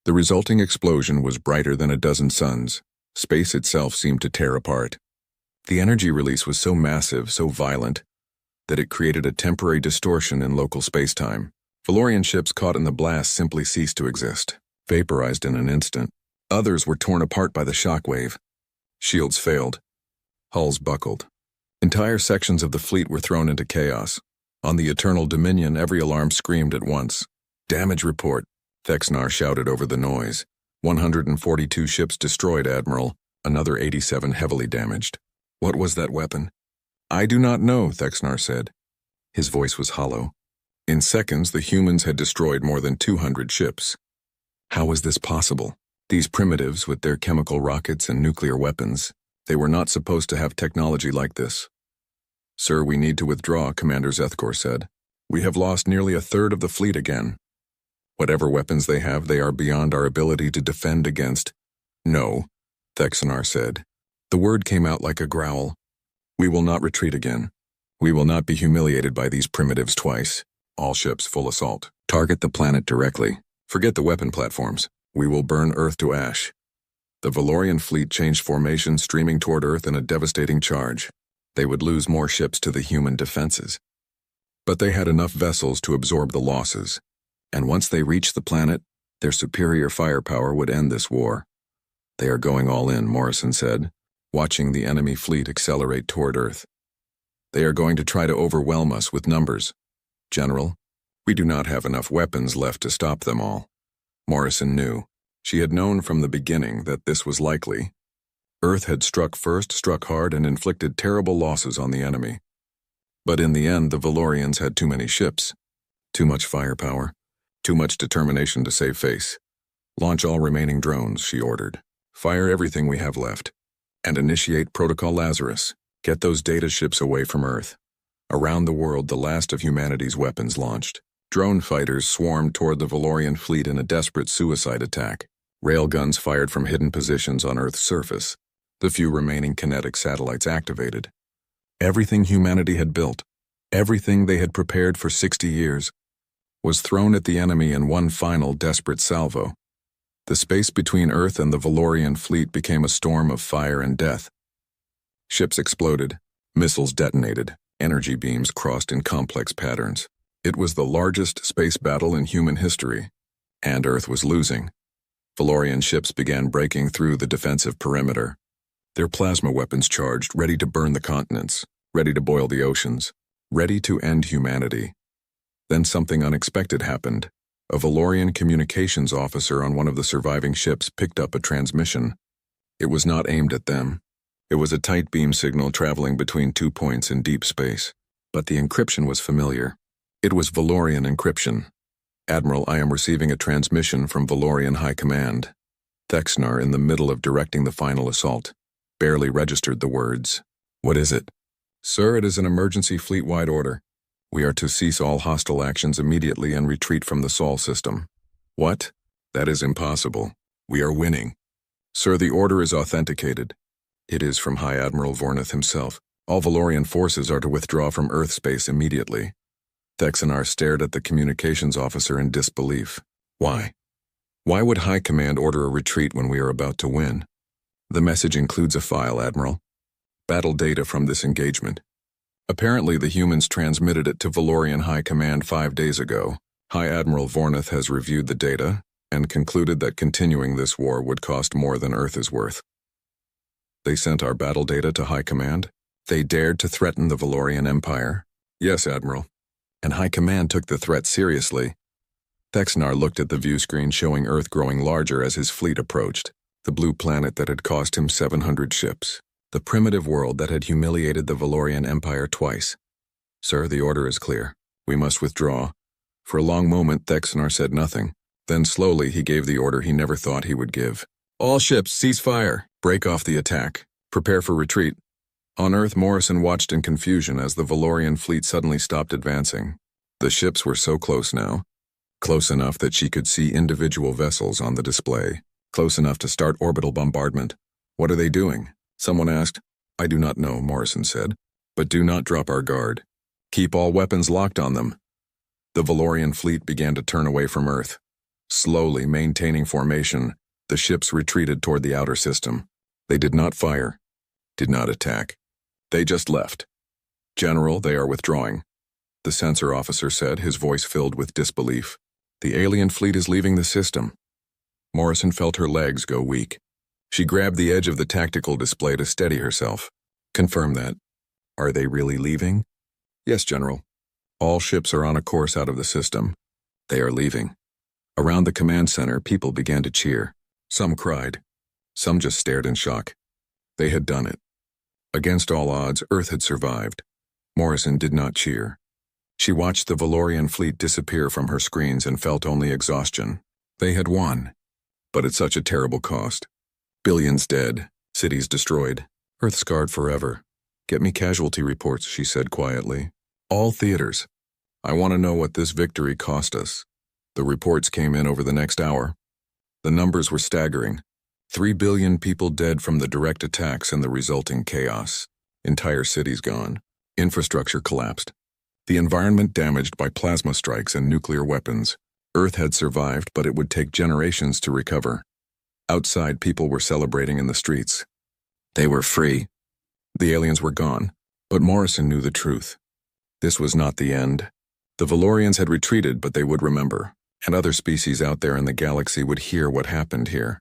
S1: The resulting explosion was brighter than a dozen suns. Space itself seemed to tear apart. The energy release was so massive, so violent, that it created a temporary distortion in local spacetime. Valorian ships caught in the blast simply ceased to exist, vaporized in an instant. Others were torn apart by the shockwave. Shields failed. Hulls buckled. Entire sections of the fleet were thrown into chaos. On the Eternal Dominion, every alarm screamed at once. Damage report, Thexnar shouted over the noise. 142 ships destroyed, Admiral. Another 87 heavily damaged. What was that weapon? I do not know, Thexnar said. His voice was hollow. In seconds, the humans had destroyed more than 200 ships. How was this possible? These primitives, with their chemical rockets and nuclear weapons, they were not supposed to have technology like this. "Sir, we need to withdraw," Commander Zethkor said. "We have lost nearly a third of the fleet again. Whatever weapons they have, they are beyond our ability to defend against." "No," Thexanar said. The word came out like a growl. "We will not retreat again. We will not be humiliated by these primitives twice. All ships, full assault. Target the planet directly. Forget the weapon platforms. We will burn Earth to ash." The Valorian fleet changed formation, streaming toward Earth in a devastating charge. They would lose more ships to the human defenses. But they had enough vessels to absorb the losses, and once they reached the planet, their superior firepower would end this war. "They are going all in," Morrison said, watching the enemy fleet accelerate toward Earth. "They are going to try to overwhelm us with numbers. General, we do not have enough weapons left to stop them all." Morrison knew. She had known from the beginning that this was likely. Earth had struck first, struck hard, and inflicted terrible losses on the enemy. But in the end, the Valorians had too many ships, too much firepower, too much determination to save face. "Launch all remaining drones," she ordered. "Fire everything we have left. And initiate Protocol Lazarus. Get those data ships away from Earth." Around the world, the last of humanity's weapons launched. Drone fighters swarmed toward the Valorian fleet in a desperate suicide attack. Railguns fired from hidden positions on Earth's surface. The few remaining kinetic satellites activated. Everything humanity had built, everything they had prepared for 60 years, was thrown at the enemy in one final desperate salvo. The space between Earth and the Valorian fleet became a storm of fire and death. Ships exploded, missiles detonated, energy beams crossed in complex patterns. It was the largest space battle in human history, and Earth was losing. Valorian ships began breaking through the defensive perimeter. Their plasma weapons charged, ready to burn the continents, ready to boil the oceans, ready to end humanity. Then something unexpected happened. A Valorian communications officer on one of the surviving ships picked up a transmission. It was not aimed at them. It was a tight beam signal traveling between 2 points in deep space. But the encryption was familiar. It was Valorian encryption. "Admiral, I am receiving a transmission from Valorian High Command." Thexanar, in the middle of directing the final assault, barely registered the words. "What is it?" "Sir, it is an emergency fleet-wide order. We are to cease all hostile actions immediately and retreat from the Sol system." "What? That is impossible. We are winning." "Sir, the order is authenticated. It is from High Admiral Vornath himself. All Valorian forces are to withdraw from Earth space immediately." Thexanar stared at the communications officer in disbelief. "Why? Why would High Command order a retreat when we are about to win?" "The message includes a file, Admiral. Battle data from this engagement. Apparently the humans transmitted it to Valorian High Command 5 days ago. High Admiral Vornath has reviewed the data and concluded that continuing this war would cost more than Earth is worth." "They sent our battle data to High Command? They dared to threaten the Valorian Empire?" "Yes, Admiral. And High Command took the threat seriously." Thexanar looked at the view screen showing Earth growing larger as his fleet approached. The blue planet that had cost him 700 ships. The primitive world that had humiliated the Valorian Empire twice. "Sir, the order is clear. We must withdraw." For a long moment, Thexanar said nothing. Then slowly he gave the order he never thought he would give. "All ships, cease fire. Break off the attack. Prepare for retreat." On Earth, Morrison watched in confusion as the Valorian fleet suddenly stopped advancing. The ships were so close now. Close enough that she could see individual vessels on the display. Close enough to start orbital bombardment. "What are they doing?" someone asked. "I do not know," Morrison said. "But do not drop our guard. Keep all weapons locked on them." The Valorian fleet began to turn away from Earth. Slowly, maintaining formation, the ships retreated toward the outer system. They did not fire, did not attack. They just left. "General, they are withdrawing," the sensor officer said, his voice filled with disbelief. "The alien fleet is leaving the system." Morrison felt her legs go weak. She grabbed the edge of the tactical display to steady herself. "Confirm that. Are they really leaving?" "Yes, General. All ships are on a course out of the system. They are leaving." Around the command center, people began to cheer. Some cried. Some just stared in shock. They had done it. Against all odds, Earth had survived. Morrison did not cheer. She watched the Valorian fleet disappear from her screens and felt only exhaustion. They had won. But at such a terrible cost. Billions dead, cities destroyed, Earth scarred forever. Get me casualty reports, she said quietly. All theaters. I want to know what this victory cost us. The reports came in over the next hour. The numbers were staggering. 3 billion people dead from the direct attacks and the resulting chaos. Entire cities gone. Infrastructure collapsed. The environment damaged by plasma strikes and nuclear weapons. Earth had survived, but it would take generations to recover. Outside, people were celebrating in the streets. They were free. The aliens were gone, but Morrison knew the truth. This was not the end. The Valorians had retreated, but they would remember, and other species out there in the galaxy would hear what happened here.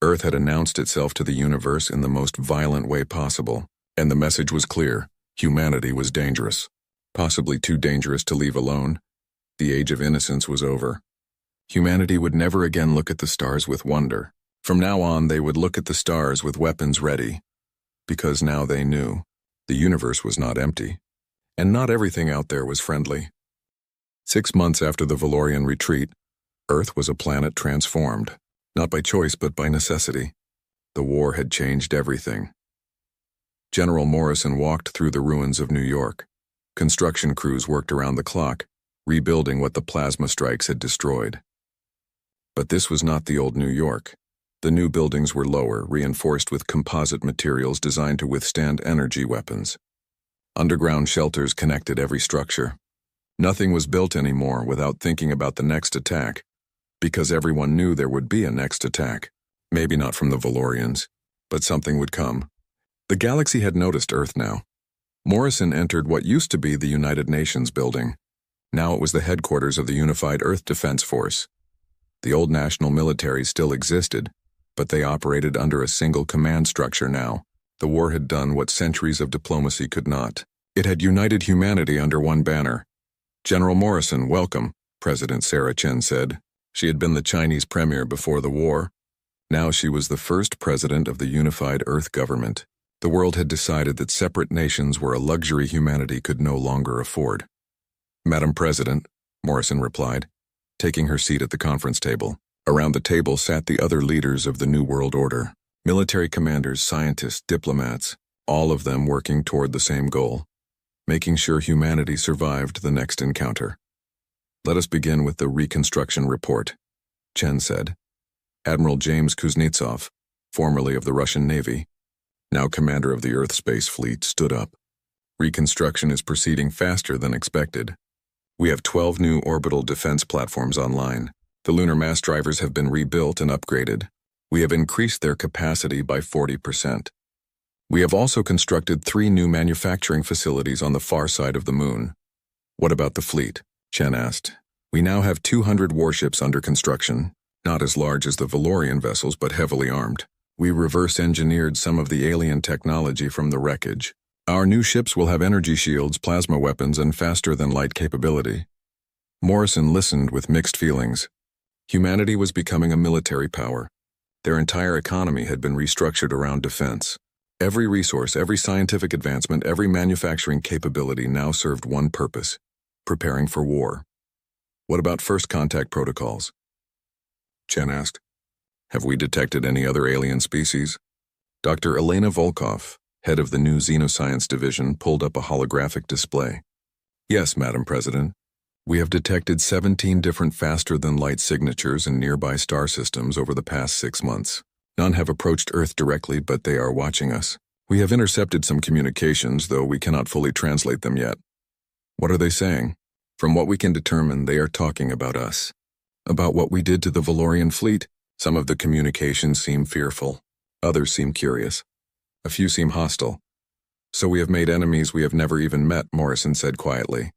S1: Earth had announced itself to the universe in the most violent way possible, and the message was clear: humanity was dangerous. Possibly too dangerous to leave alone. The age of innocence was over. Humanity would never again look at the stars with wonder. From now on, they would look at the stars with weapons ready. Because now they knew the universe was not empty, and not everything out there was friendly. 6 months after the Valorian retreat, Earth was a planet transformed, not by choice but by necessity. The war had changed everything. General Morrison walked through the ruins of New York. Construction crews worked around the clock, rebuilding what the plasma strikes had destroyed. But this was not the old New York. The new buildings were lower, reinforced with composite materials designed to withstand energy weapons. Underground shelters connected every structure. Nothing was built anymore without thinking about the next attack, because everyone knew there would be a next attack. Maybe not from the Valorians, but something would come. The galaxy had noticed Earth now. Morrison entered what used to be the United Nations building. Now it was the headquarters of the Unified Earth Defense Force. The old national military still existed, but they operated under a single command structure now. The war had done what centuries of diplomacy could not. It had united humanity under one banner. General Morrison, welcome, President Sarah Chen said. She had been the Chinese premier before the war. Now she was the first president of the Unified Earth government. The world had decided that separate nations were a luxury humanity could no longer afford. Madam President, Morrison replied, taking her seat at the conference table. Around the table sat the other leaders of the New World Order. Military commanders, scientists, diplomats, all of them working toward the same goal, making sure humanity survived the next encounter. Let us begin with the reconstruction report, Chen said. Admiral James Kuznetsov, formerly of the Russian Navy, now commander of the Earth Space Fleet, stood up. Reconstruction is proceeding faster than expected. We have 12 new orbital defense platforms online. The lunar mass drivers have been rebuilt and upgraded. We have increased their capacity by 40%. We have also constructed 3 new manufacturing facilities on the far side of the moon. What about the fleet? Chen asked. We now have 200 warships under construction, not as large as the Valorian vessels but heavily armed. We reverse-engineered some of the alien technology from the wreckage. Our new ships will have energy shields, plasma weapons, and faster-than-light capability. Morrison listened with mixed feelings. Humanity was becoming a military power. Their entire economy had been restructured around defense. Every resource, every scientific advancement, every manufacturing capability now served one purpose: preparing for war. What about first contact protocols? Chen asked. Have we detected any other alien species? Dr. Elena Volkov, head of the new Xenoscience Division, pulled up a holographic display. Yes, Madam President. We have detected 17 different faster-than-light signatures in nearby star systems over the past 6 months. None have approached Earth directly, but they are watching us. We have intercepted some communications, though we cannot fully translate them yet. What are they saying? From what we can determine, they are talking about us. About what we did to the Valorian fleet. Some of the communications seem fearful. Others seem curious. A few seem hostile. So we have made enemies we have never even met, Morrison said quietly.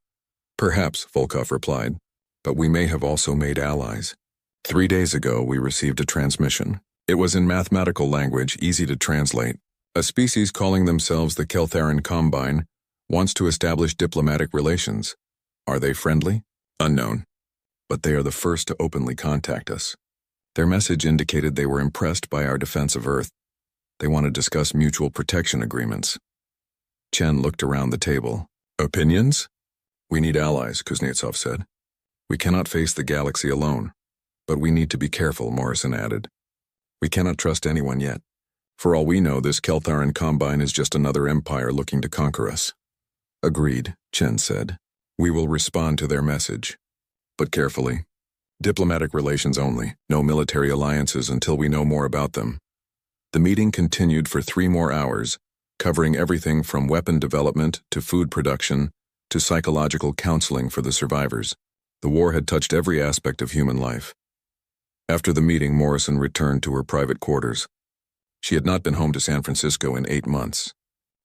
S1: Perhaps, Volkov replied, but we may have also made allies. 3 days ago, we received a transmission. It was in mathematical language, easy to translate. A species calling themselves the Keltharan Combine wants to establish diplomatic relations. Are they friendly? Unknown. But they are the first to openly contact us. Their message indicated they were impressed by our defense of Earth. They want to discuss mutual protection agreements. Chen looked around the table. Opinions? We need allies, Kuznetsov said. We cannot face the galaxy alone. But we need to be careful, Morrison added. We cannot trust anyone yet. For all we know, this Keltharan Combine is just another empire looking to conquer us. Agreed, Chen said. We will respond to their message. But carefully. Diplomatic relations only, no military alliances until we know more about them. The meeting continued for 3 more hours, covering everything from weapon development to food production to psychological counseling for the survivors. The war had touched every aspect of human life. After the meeting, Morrison returned to her private quarters. She had not been home to San Francisco in 8 months.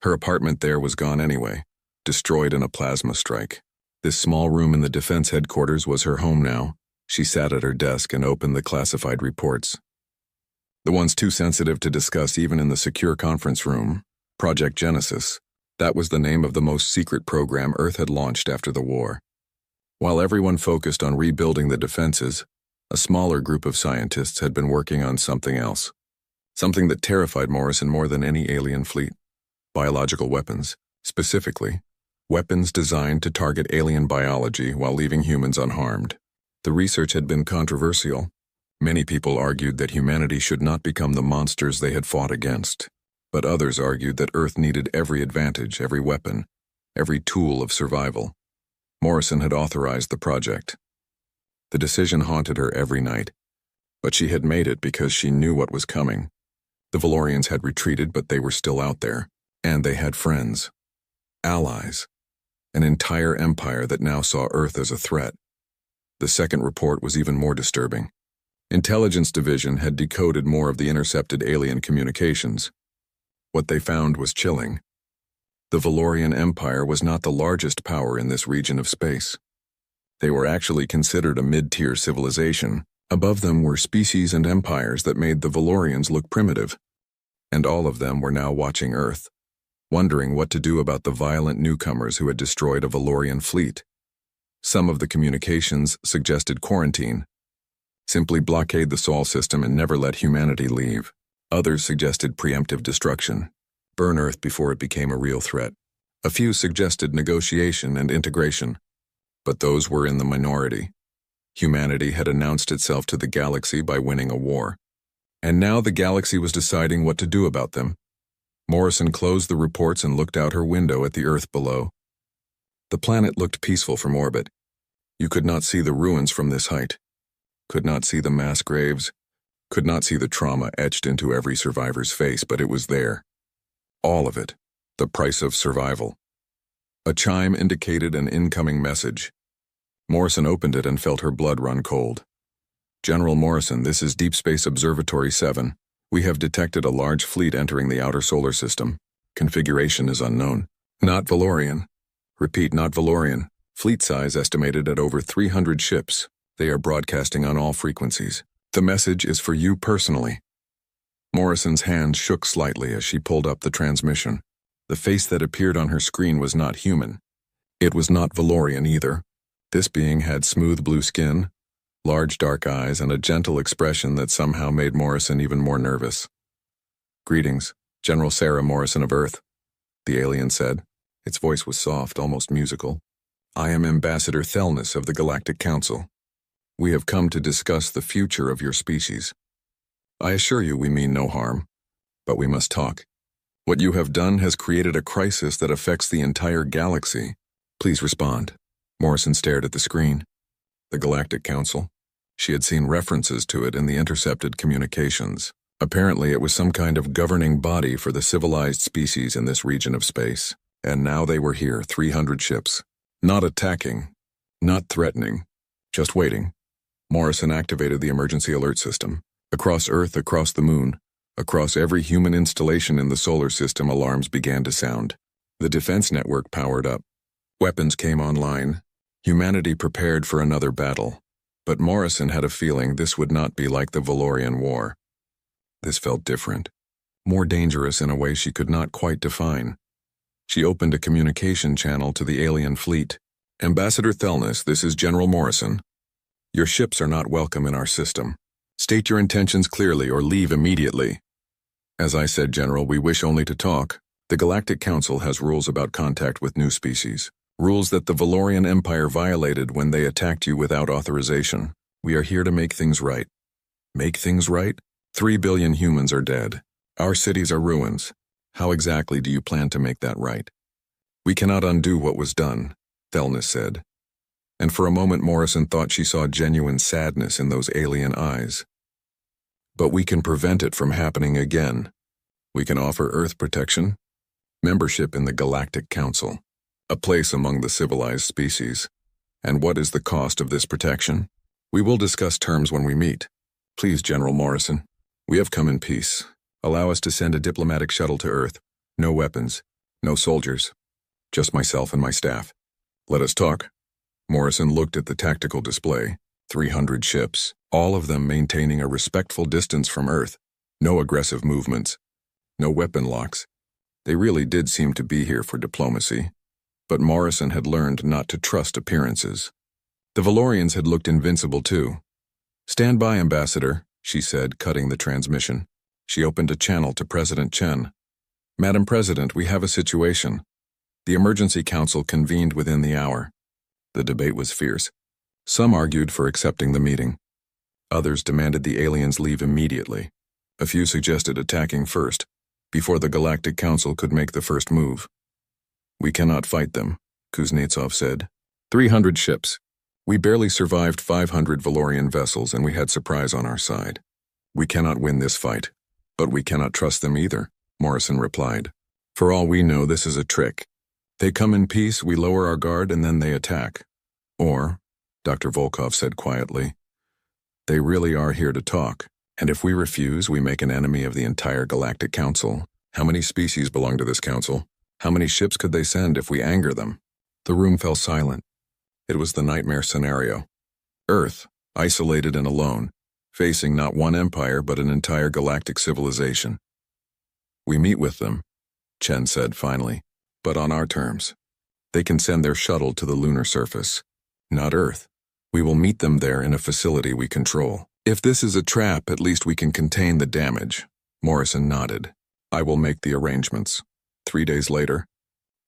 S1: Her apartment there was gone anyway, destroyed in a plasma strike. This small room in the defense headquarters was her home now. She sat at her desk and opened the classified reports. The ones too sensitive to discuss even in the secure conference room, Project Genesis. That was the name of the most secret program Earth had launched after the war. While everyone focused on rebuilding the defenses, a smaller group of scientists had been working on something else. Something that terrified Morrison more than any alien fleet. Biological weapons, specifically, weapons designed to target alien biology while leaving humans unharmed. The research had been controversial. Many people argued that humanity should not become the monsters they had fought against. But others argued that Earth needed every advantage, every weapon, every tool of survival. Morrison had authorized the project. The decision haunted her every night. But she had made it because she knew what was coming. The Valorians had retreated, but they were still out there. And they had friends. Allies. An entire empire that now saw Earth as a threat. The second report was even more disturbing. Intelligence Division had decoded more of the intercepted alien communications. What they found was chilling. The Valorian Empire was not the largest power in this region of space. They were actually considered a mid-tier civilization. Above them were species and empires that made the Valorians look primitive. And all of them were now watching Earth, wondering what to do about the violent newcomers who had destroyed a Valorian fleet. Some of the communications suggested quarantine. Simply blockade the Sol system and never let humanity leave. Others suggested preemptive destruction. Burn Earth before it became a real threat. A few suggested negotiation and integration. But those were in the minority. Humanity had announced itself to the galaxy by winning a war. And now the galaxy was deciding what to do about them. Morrison closed the reports and looked out her window at the Earth below. The planet looked peaceful from orbit. You could not see the ruins from this height. Could not see the mass graves. Could not see the trauma etched into every survivor's face, but it was there. All of it. The price of survival. A chime indicated an incoming message. Morrison opened it and felt her blood run cold. General Morrison, this is Deep Space Observatory 7. We have detected a large fleet entering the outer solar system. Configuration is unknown. Not Valorian. Repeat, not Valorian. Fleet size estimated at over 300 ships. They are broadcasting on all frequencies. The message is for you personally. Morrison's hand shook slightly as she pulled up the transmission. The face that appeared on her screen was not human. It was not Valorian either. This being had smooth blue skin, large dark eyes, and a gentle expression that somehow made Morrison even more nervous. Greetings, General Sarah Morrison of Earth, the alien said. Its voice was soft, almost musical. I am Ambassador Thelness of the Galactic Council. We have come to discuss the future of your species. I assure you we mean no harm, but we must talk. What you have done has created a crisis that affects the entire galaxy. Please respond. Morrison stared at the screen. The Galactic Council. She had seen references to it in the intercepted communications. Apparently it was some kind of governing body for the civilized species in this region of space. And now they were here, 300 ships. Not attacking, not threatening, just waiting. Morrison activated the emergency alert system. Across Earth, across the moon, across every human installation in the solar system, alarms began to sound. The defense network powered up. Weapons came online. Humanity prepared for another battle. But Morrison had a feeling this would not be like the Valorian War. This felt different. More dangerous in a way she could not quite define. She opened a communication channel to the alien fleet. Ambassador Thelness, this is General Morrison. Your ships are not welcome in our system. State your intentions clearly or leave immediately. As I said, General, we wish only to talk. The Galactic Council has rules about contact with new species. Rules that the Valorian Empire violated when they attacked you without authorization. We are here to make things right. Make things right? 3 billion humans are dead. Our cities are ruins. How exactly do you plan to make that right? We cannot undo what was done, Thelnis said. And for a moment Morrison thought she saw genuine sadness in those alien eyes. But we can prevent it from happening again. We can offer Earth protection, membership in the Galactic Council, a place among the civilized species. And what is the cost of this protection? We will discuss terms when we meet. Please, General Morrison, we have come in peace. Allow us to send a diplomatic shuttle to Earth. No weapons, no soldiers, just myself and my staff. Let us talk. Morrison looked at the tactical display. 300 ships, all of them maintaining a respectful distance from Earth. No aggressive movements, no weapon locks. They really did seem to be here for diplomacy. But Morrison had learned not to trust appearances. The Valorians had looked invincible too. "Stand by, Ambassador," she said, cutting the transmission. She opened a channel to President Chen. "Madam President, we have a situation." The Emergency Council convened within the hour. The debate was fierce. Some argued for accepting the meeting. Others demanded the aliens leave immediately. A few suggested attacking first, before the Galactic Council could make the first move. "We cannot fight them," Kuznetsov said. 300 ships. We barely survived 500 Valorian vessels and we had surprise on our side. We cannot win this fight, but we cannot trust them either, Morrison replied. For all we know, this is a trick. They come in peace, we lower our guard, and then they attack. Or, Dr. Volkov said quietly, they really are here to talk, and if we refuse, we make an enemy of the entire Galactic Council. How many species belong to this council? How many ships could they send if we anger them? The room fell silent. It was the nightmare scenario. Earth, isolated and alone, facing not one empire but an entire galactic civilization. "We meet with them," Chen said finally, "but on our terms. They can send their shuttle to the lunar surface, not Earth. We will meet them there in a facility we control. If this is a trap, at least we can contain the damage." Morrison nodded. "I will make the arrangements." 3 days later,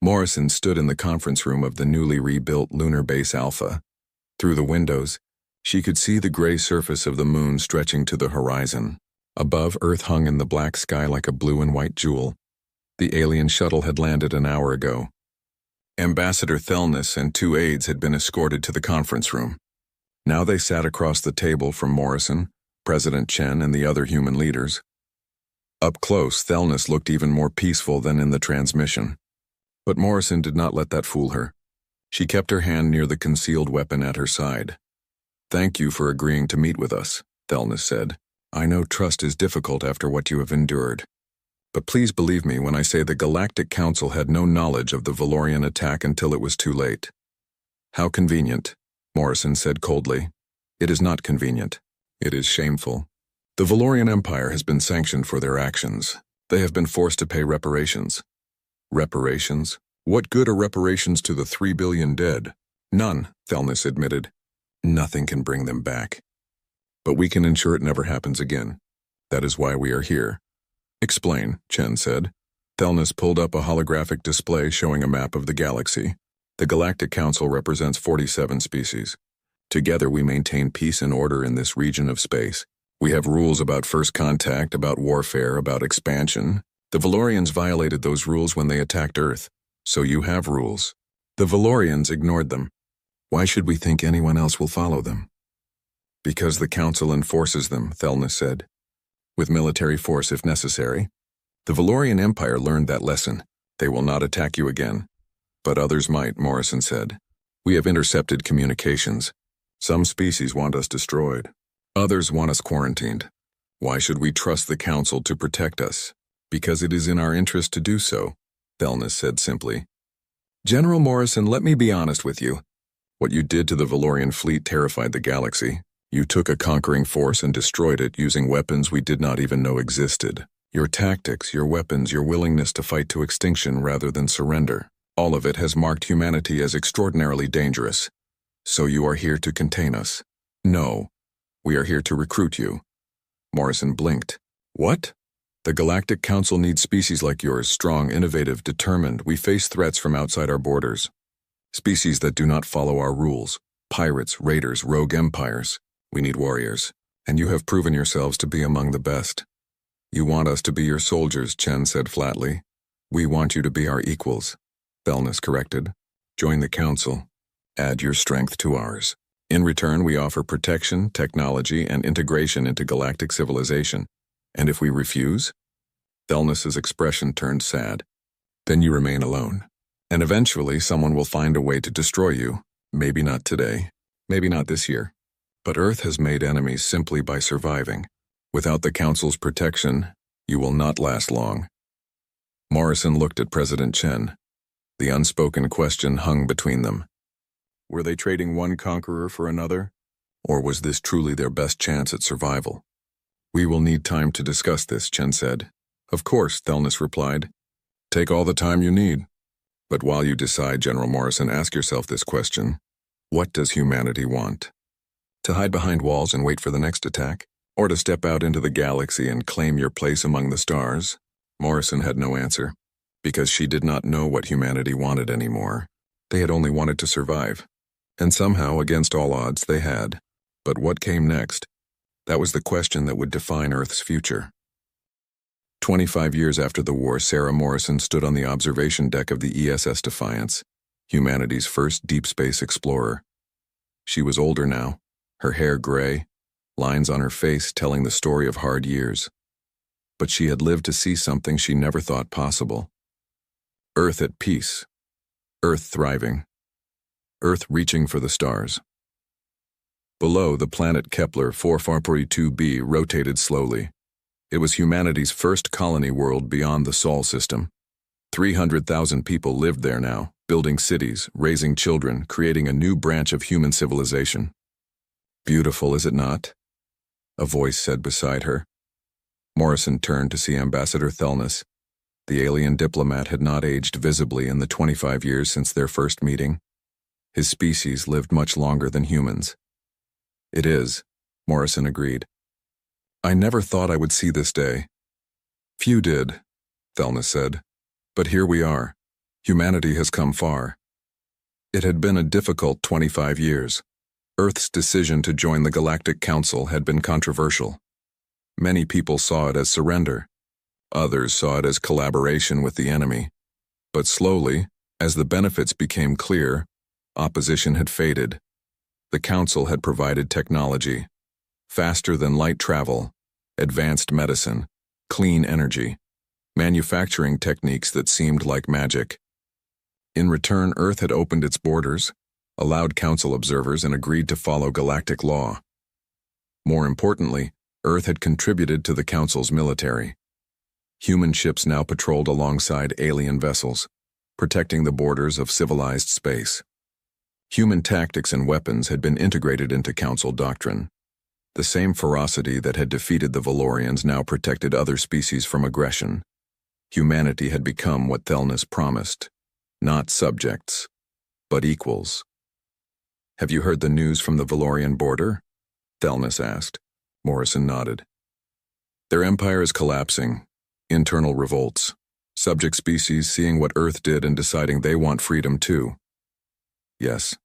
S1: Morrison stood in the conference room of the newly rebuilt Lunar Base Alpha. Through the windows, she could see the gray surface of the moon stretching to the horizon. Above, Earth hung in the black sky like a blue and white jewel. The alien shuttle had landed an hour ago. Ambassador Thelnis and 2 aides had been escorted to the conference room. Now they sat across the table from Morrison, President Chen, and the other human leaders. Up close, Thelnis looked even more peaceful than in the transmission. But Morrison did not let that fool her. She kept her hand near the concealed weapon at her side. "Thank you for agreeing to meet with us," Thelnis said. "I know trust is difficult after what you have endured. But please believe me when I say the Galactic Council had no knowledge of the Valorian attack until it was too late." "How convenient," Morrison said coldly. "It is not convenient. It is shameful. The Valorian Empire has been sanctioned for their actions. They have been forced to pay reparations." "Reparations? What good are reparations to the 3 billion dead?" "None," Thelnis admitted. "Nothing can bring them back. But we can ensure it never happens again. That is why we are here." "Explain," Chen said. Thelnis pulled up a holographic display showing a map of the galaxy. The Galactic Council represents 47 species. Together we maintain peace and order in this region of space. We have rules about first contact, about warfare, about expansion. The Valorians violated those rules when they attacked Earth. So you have rules. The Valorians ignored them. Why should we think anyone else will follow them? "Because the Council enforces them," Thelnis said. "With military force if necessary. The Valorian Empire learned that lesson. They will not attack you again." "But others might," Morrison said. "We have intercepted communications. Some species want us destroyed. Others want us quarantined. Why should we trust the Council to protect us? Because it is in our interest to do so," Thelnis said simply. "General Morrison, let me be honest with you. What you did to the Valorian fleet terrified the galaxy. You took a conquering force and destroyed it using weapons we did not even know existed. Your tactics, your weapons, your willingness to fight to extinction rather than surrender, all of it has marked humanity as extraordinarily dangerous. So you are here to contain us." "No, we are here to recruit you." Morrison blinked. "What?" "The Galactic Council needs species like yours, strong, innovative, determined. We face threats from outside our borders. Species that do not follow our rules. Pirates, raiders, rogue empires. We need warriors, and you have proven yourselves to be among the best. You want us to be your soldiers, Chen said flatly. We want you to be our equals, Thelnis corrected. Join the council. Add your strength to ours. In return, we offer protection, technology, and integration into galactic civilization. And if we refuse? Thelnis's expression turned sad. Then you remain alone. And eventually, someone will find a way to destroy you. Maybe not today. Maybe not this year. But Earth has made enemies simply by surviving. Without the Council's protection, you will not last long. Morrison looked at President Chen. The unspoken question hung between them. Were they trading one conqueror for another? Or was this truly their best chance at survival? We will need time to discuss this, Chen said. Of course, Thelnis replied. Take all the time you need. But while you decide, General Morrison, ask yourself this question. What does humanity want? To hide behind walls and wait for the next attack? Or to step out into the galaxy and claim your place among the stars? Morrison had no answer, because she did not know what humanity wanted anymore. They had only wanted to survive. And somehow, against all odds, they had. But what came next? That was the question that would define Earth's future. 25 years after the war, Sarah Morrison stood on the observation deck of the ESS Defiance, humanity's first deep space explorer. She was older now, her hair gray, lines on her face telling the story of hard years. But she had lived to see something she never thought possible. Earth at peace. Earth thriving. Earth reaching for the stars. Below, the planet Kepler 442b rotated slowly. It was humanity's first colony world beyond the Sol system. 300,000 people lived there now, building cities, raising children, creating a new branch of human civilization. Beautiful, is it not? A voice said beside her. Morrison turned to see Ambassador Thelnis. The alien diplomat had not aged visibly in the 25 years since their first meeting. His species lived much longer than humans. It is, Morrison agreed. I never thought I would see this day. Few did, Thelnis said. But here we are. Humanity has come far. It had been a difficult 25 years. Earth's decision to join the Galactic Council had been controversial. Many people saw it as surrender. Others saw it as collaboration with the enemy. But slowly, as the benefits became clear, opposition had faded. The Council had provided technology, faster-than-light travel, advanced medicine, clean energy, manufacturing techniques that seemed like magic. In return, Earth had opened its borders, allowed Council observers, and agreed to follow galactic law. More importantly, Earth had contributed to the Council's military. Human ships now patrolled alongside alien vessels, protecting the borders of civilized space. Human tactics and weapons had been integrated into Council doctrine. The same ferocity that had defeated the Valorians now protected other species from aggression. Humanity had become what Thelnis promised, not subjects, but equals. Have you heard the news from the Valorian border? Thelnis asked. Morrison nodded. Their empire is collapsing. Internal revolts. Subject species seeing what Earth did and deciding they want freedom too. Yes.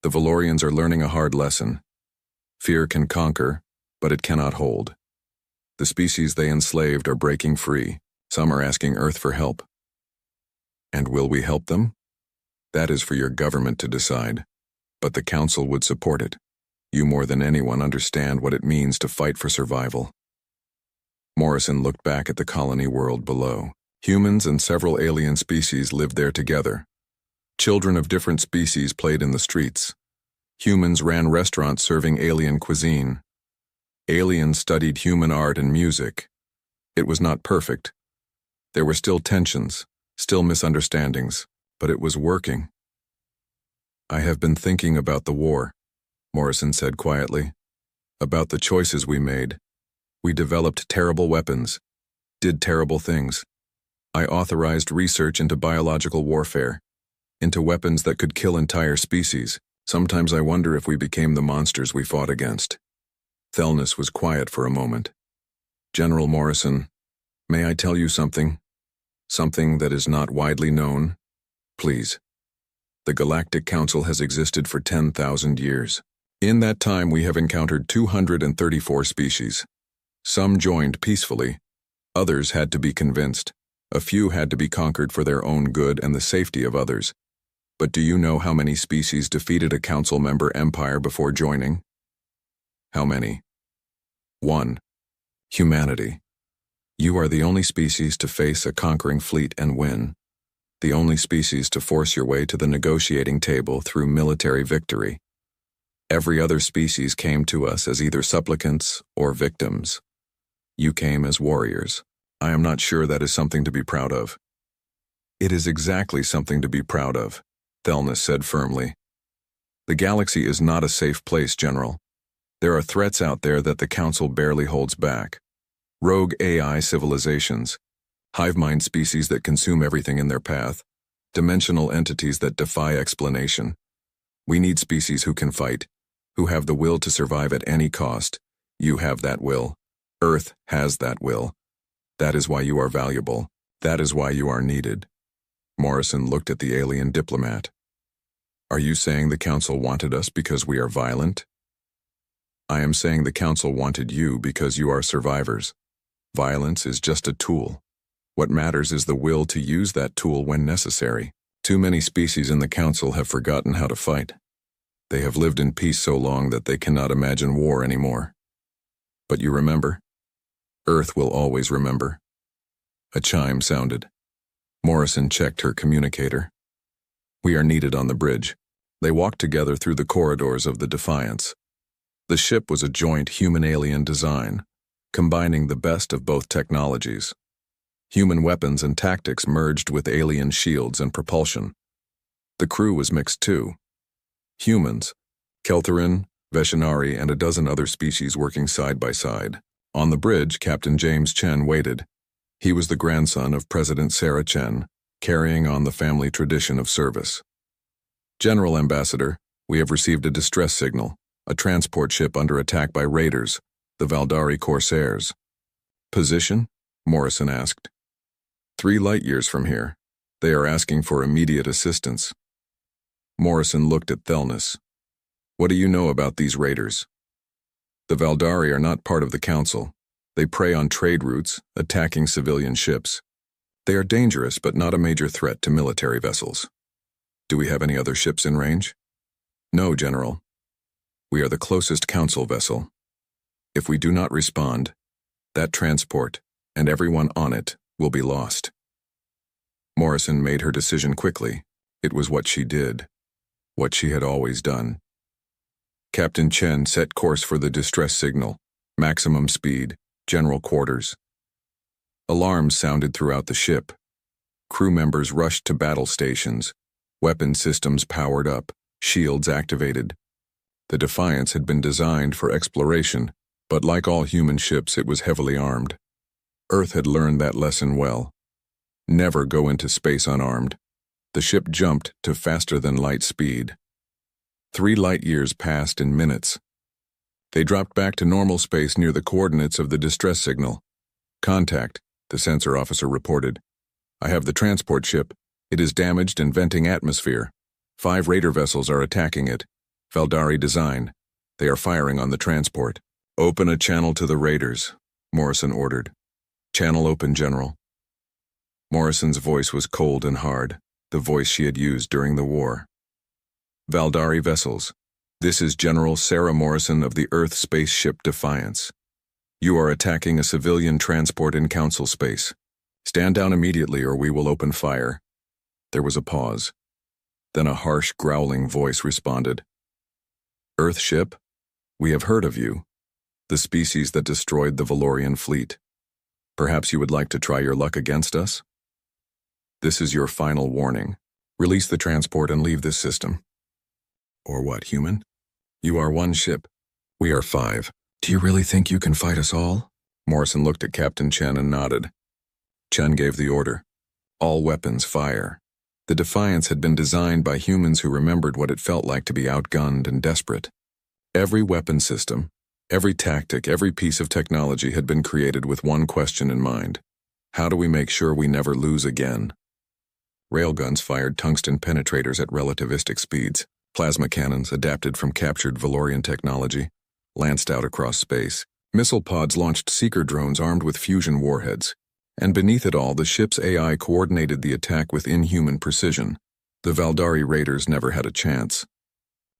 S1: The Valorians are learning a hard lesson. Fear can conquer, but it cannot hold. The species they enslaved are breaking free. Some are asking Earth for help. And will we help them? That is for your government to decide. But the Council would support it. You more than anyone understand what it means to fight for survival. Morrison looked back at the colony world below. Humans and several alien species lived there together. Children of different species played in the streets. Humans ran restaurants serving alien cuisine. Aliens studied human art and music. It was not perfect. There were still tensions, still misunderstandings, but it was working. I have been thinking about the war, Morrison said quietly. About the choices we made. We developed terrible weapons, did terrible things. I authorized research into biological warfare, into weapons that could kill entire species. Sometimes I wonder if we became the monsters we fought against. Thelnis was quiet for a moment. General Morrison, may I tell you something? Something that is not widely known? Please. The Galactic Council has existed for 10,000 years. In that time we have encountered 234 species. Some joined peacefully. Others had to be convinced. A few had to be conquered for their own good and the safety of others. But do you know how many species defeated a council member empire before joining? How many? 1. Humanity. You are the only species to face a conquering fleet and win. The only species to force your way to the negotiating table through military victory. Every other species came to us as either supplicants or victims. You came as warriors. I am not sure that is something to be proud of. It is exactly something to be proud of, Thelnis said firmly. The galaxy is not a safe place, General. There are threats out there that the Council barely holds back. Rogue AI civilizations, hive mind species that consume everything in their path, dimensional entities that defy explanation. We need species who can fight, who have the will to survive at any cost. You have that will. Earth has that will. That is why you are valuable. That is why you are needed. Morrison looked at the alien diplomat. Are you saying the Council wanted us because we are violent? I am saying the Council wanted you because you are survivors. Violence is just a tool. What matters is the will to use that tool when necessary. Too many species in the Council have forgotten how to fight. They have lived in peace so long that they cannot imagine war anymore. But you remember? Earth will always remember. A chime sounded. Morrison checked her communicator. We are needed on the bridge. They walked together through the corridors of the Defiance. The ship was a joint human-alien design, combining the best of both technologies. Human weapons and tactics merged with alien shields and propulsion. The crew was mixed too. Humans, Keltherin, Veshinari, and a dozen other species working side by side. On the bridge, Captain James Chen waited. He was the grandson of President Sarah Chen, carrying on the family tradition of service. General Ambassador, we have received a distress signal, a transport ship under attack by raiders, the Valdari Corsairs. Position? Morrison asked. 3 light-years from here. They are asking for immediate assistance. Morrison looked at Thelnis. What do you know about these raiders? The Valdari are not part of the Council. They prey on trade routes, attacking civilian ships. They are dangerous but not a major threat to military vessels. Do we have any other ships in range? No, General. We are the closest Council vessel. If we do not respond, that transport, and everyone on it, will be lost. Morrison made her decision quickly. It was what she did. What she had always done. Captain Chen set course for the distress signal, maximum speed, general quarters. Alarms sounded throughout the ship. Crew members rushed to battle stations, weapon systems powered up, shields activated. The Defiance had been designed for exploration, but like all human ships, it was heavily armed. Earth had learned that lesson well. Never go into space unarmed. The ship jumped to faster-than-light speed. 3 light-years passed in minutes. They dropped back to normal space near the coordinates of the distress signal. Contact, the sensor officer reported. I have the transport ship. It is damaged and venting atmosphere. 5 raider vessels are attacking it. Valdari design. They are firing on the transport. Open a channel to the raiders, Morrison ordered. Channel open, General. Morrison's voice was cold and hard, the voice she had used during the war. Valdari vessels. This is General Sarah Morrison of the Earth spaceship Defiance. You are attacking a civilian transport in Council space. Stand down immediately or we will open fire. There was a pause. Then a harsh, growling voice responded. Earth ship? We have heard of you. The species that destroyed the Valorian fleet. Perhaps you would like to try your luck against us? This is your final warning. Release the transport and leave this system. Or what, human? You are 1 ship. We are 5. Do you really think you can fight us all? Morrison looked at Captain Chen and nodded. Chen gave the order. All weapons fire. The Defiance had been designed by humans who remembered what it felt like to be outgunned and desperate. Every weapon system, every tactic, every piece of technology had been created with one question in mind. How do we make sure we never lose again? Railguns fired tungsten penetrators at relativistic speeds. Plasma cannons, adapted from captured Valorian technology, lanced out across space. Missile pods launched seeker drones armed with fusion warheads. And beneath it all, the ship's AI coordinated the attack with inhuman precision. The Valdari raiders never had a chance.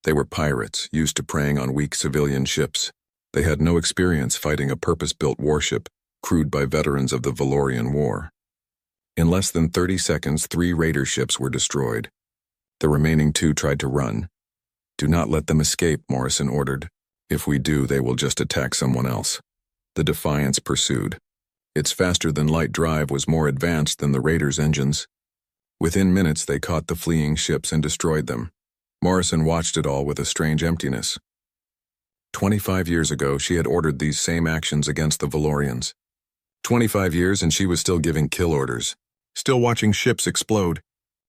S1: They were pirates, used to preying on weak civilian ships. They had no experience fighting a purpose-built warship, crewed by veterans of the Valorian War. In less than 30 seconds, 3 raider ships were destroyed. The remaining 2 tried to run. "Do not let them escape," Morrison ordered. "If we do, they will just attack someone else." The Defiance pursued. Its faster-than-light drive was more advanced than the raiders' engines. Within minutes, they caught the fleeing ships and destroyed them. Morrison watched it all with a strange emptiness. 25 years ago, she had ordered these same actions against the Valorians. 25 years and she was still giving kill orders, still watching ships explode,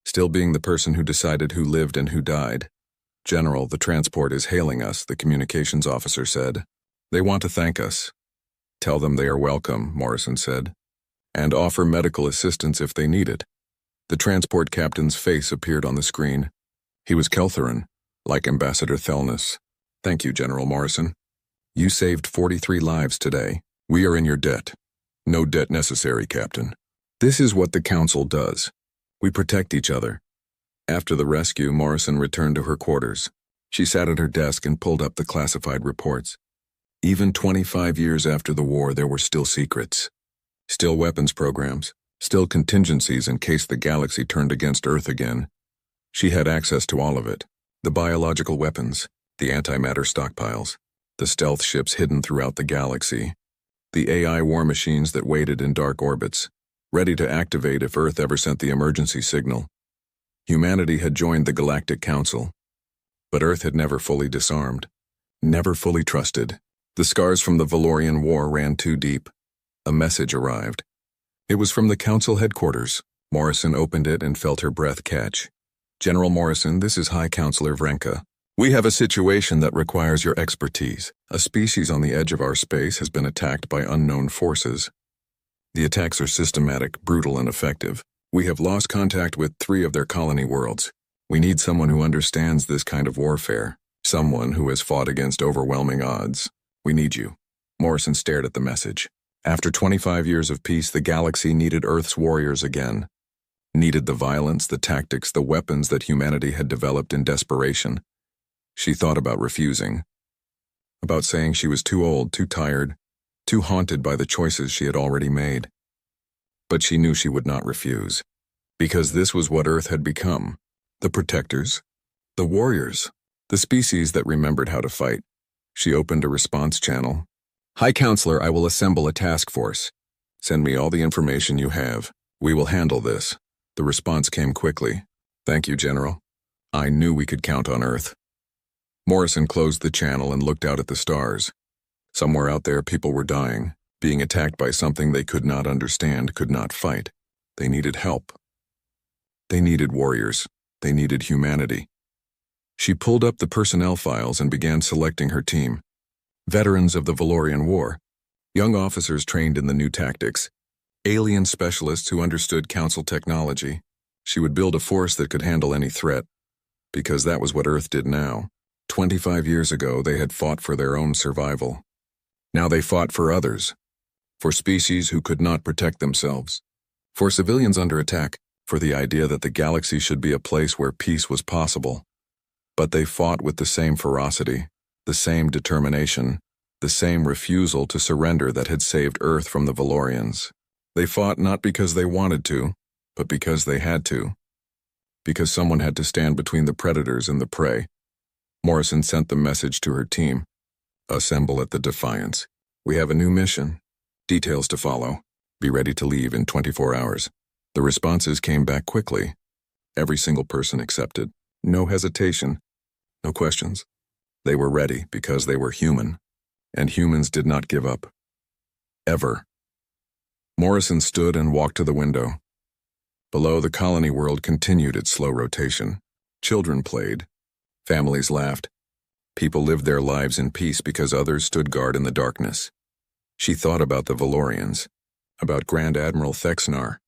S1: still being the person who decided who lived and who died. "General, the transport is hailing us," the communications officer said. "They want to thank us." "Tell them they are welcome," Morrison said, "and offer medical assistance if they need it." The transport captain's face appeared on the screen. He was Keltherin, like Ambassador Thelness. "Thank you, General Morrison. You saved 43 lives today. We are in your debt." "No debt necessary, Captain. This is what the Council does. We protect each other." After the rescue, Morrison returned to her quarters. She sat at her desk and pulled up the classified reports. Even 25 years after the war, there were still secrets. Still weapons programs. Still contingencies in case the galaxy turned against Earth again. She had access to all of it. The biological weapons, the antimatter stockpiles, the stealth ships hidden throughout the galaxy, the AI war machines that waited in dark orbits, ready to activate if Earth ever sent the emergency signal. Humanity had joined the Galactic Council, but Earth had never fully disarmed, never fully trusted. The scars from the Valorian War ran too deep. A message arrived. It was from the Council headquarters. Morrison opened it and felt her breath catch. "General Morrison, this is High Counselor Vrenka. We have a situation that requires your expertise. A species on the edge of our space has been attacked by unknown forces. The attacks are systematic, brutal, and effective. We have lost contact with 3 of their colony worlds. We need someone who understands this kind of warfare, someone who has fought against overwhelming odds. We need you." Morrison stared at the message. After 25 years of peace, the galaxy needed Earth's warriors again. Needed the violence, the tactics, the weapons that humanity had developed in desperation. She thought about refusing. About saying she was too old, too tired, too haunted by the choices she had already made. But she knew she would not refuse. Because this was what Earth had become. The protectors. The warriors. The species that remembered how to fight. She opened a response channel. "High Counselor, I will assemble a task force. Send me all the information you have. We will handle this." The response came quickly. "Thank you, General. I knew we could count on Earth." Morrison closed the channel and looked out at the stars. Somewhere out there, people were dying, being attacked by something they could not understand, could not fight. They needed help. They needed warriors. They needed humanity. She pulled up the personnel files and began selecting her team. Veterans of the Valorian War, young officers trained in the new tactics, alien specialists who understood Council technology. She would build a force that could handle any threat, because that was what Earth did now. 25 years ago, they had fought for their own survival. Now they fought for others, for species who could not protect themselves, for civilians under attack, for the idea that the galaxy should be a place where peace was possible. But they fought with the same ferocity, the same determination, the same refusal to surrender that had saved Earth from the Valorians. They fought not because they wanted to, but because they had to. Because someone had to stand between the predators and the prey. Morrison sent the message to her team. "Assemble at the Defiance. We have a new mission. Details to follow. Be ready to leave in 24 hours. The responses came back quickly. Every single person accepted. No hesitation. No questions. They were ready because they were human. And humans did not give up. Ever. Morrison stood and walked to the window. Below, the colony world continued its slow rotation. Children played. Families laughed. People lived their lives in peace because others stood guard in the darkness. She thought about the Valorians, about Grand Admiral Thexnar,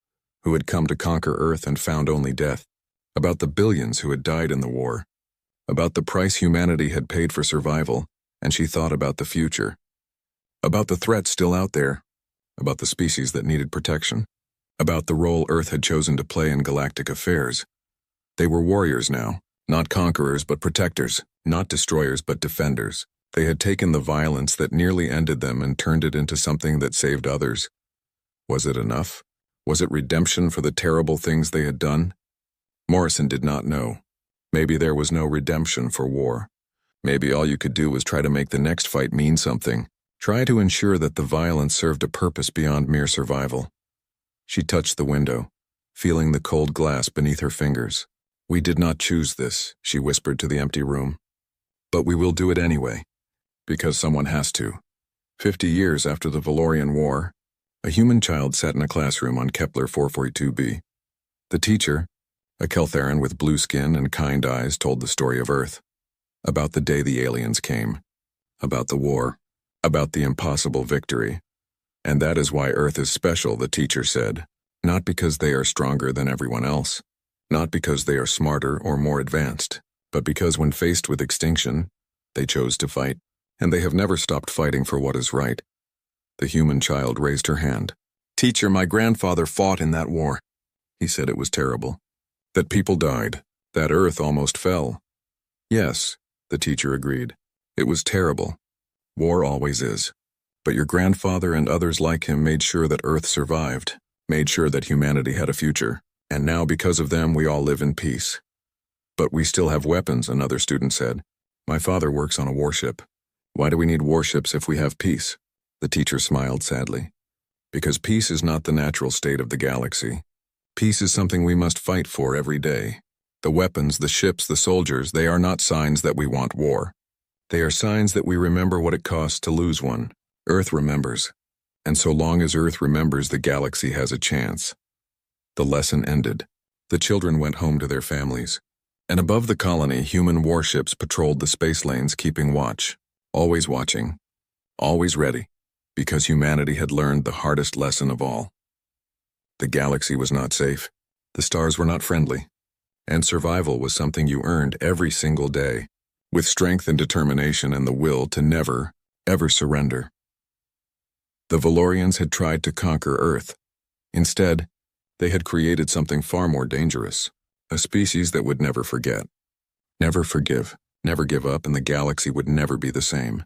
S1: who had come to conquer Earth and found only death, about the billions who had died in the war. about the price humanity had paid for survival, and she thought about the future. About the threats still out there, about the species that needed protection, about the role Earth had chosen to play in galactic affairs. They were warriors now, not conquerors but protectors, not destroyers but defenders. They had taken the violence that nearly ended them and turned it into something that saved others. Was it enough? Was it redemption for the terrible things they had done? Morrison did not know. Maybe there was no redemption for war. Maybe all you could do was try to make the next fight mean something. Try to ensure that the violence served a purpose beyond mere survival. She touched the window, feeling the cold glass beneath her fingers. "We did not choose this," she whispered to the empty room. "But we will do it anyway. Because someone has to." 50 years after the Valorian War, a human child sat in a classroom on Kepler 442b. The teacher, a Keltheran with blue skin and kind eyes, told the story of Earth. About the day the aliens came. About the war. About the impossible victory. "And that is why Earth is special," the teacher said. "Not because they are stronger than everyone else. Not because they are smarter or more advanced. But because when faced with extinction, they chose to fight. And they have never stopped fighting for what is right." The human child raised her hand. "Teacher, my grandfather fought in that war. He said it was terrible. That people died. That Earth almost fell." "Yes," the teacher agreed. "It was terrible. War always is. But your grandfather and others like him made sure that Earth survived, made sure that humanity had a future. And now because of them we all live in peace." "But we still have weapons," another student said. "My father works on a warship. Why do we need warships if we have peace?" The teacher smiled sadly. "Because peace is not the natural state of the galaxy. Peace is something we must fight for every day. The weapons, the ships, the soldiers, they are not signs that we want war. They are signs that we remember what it costs to lose one. Earth remembers. And so long as Earth remembers, the galaxy has a chance." The lesson ended. The children went home to their families. And above the colony, human warships patrolled the space lanes, keeping watch. Always watching. Always ready. Because humanity had learned the hardest lesson of all. The galaxy was not safe. The stars were not friendly. And survival was something you earned every single day, with strength and determination and the will to never, ever surrender. The Valorians had tried to conquer Earth. Instead, they had created something far more dangerous, a species that would never forget, never forgive, never give up, and the galaxy would never be the same.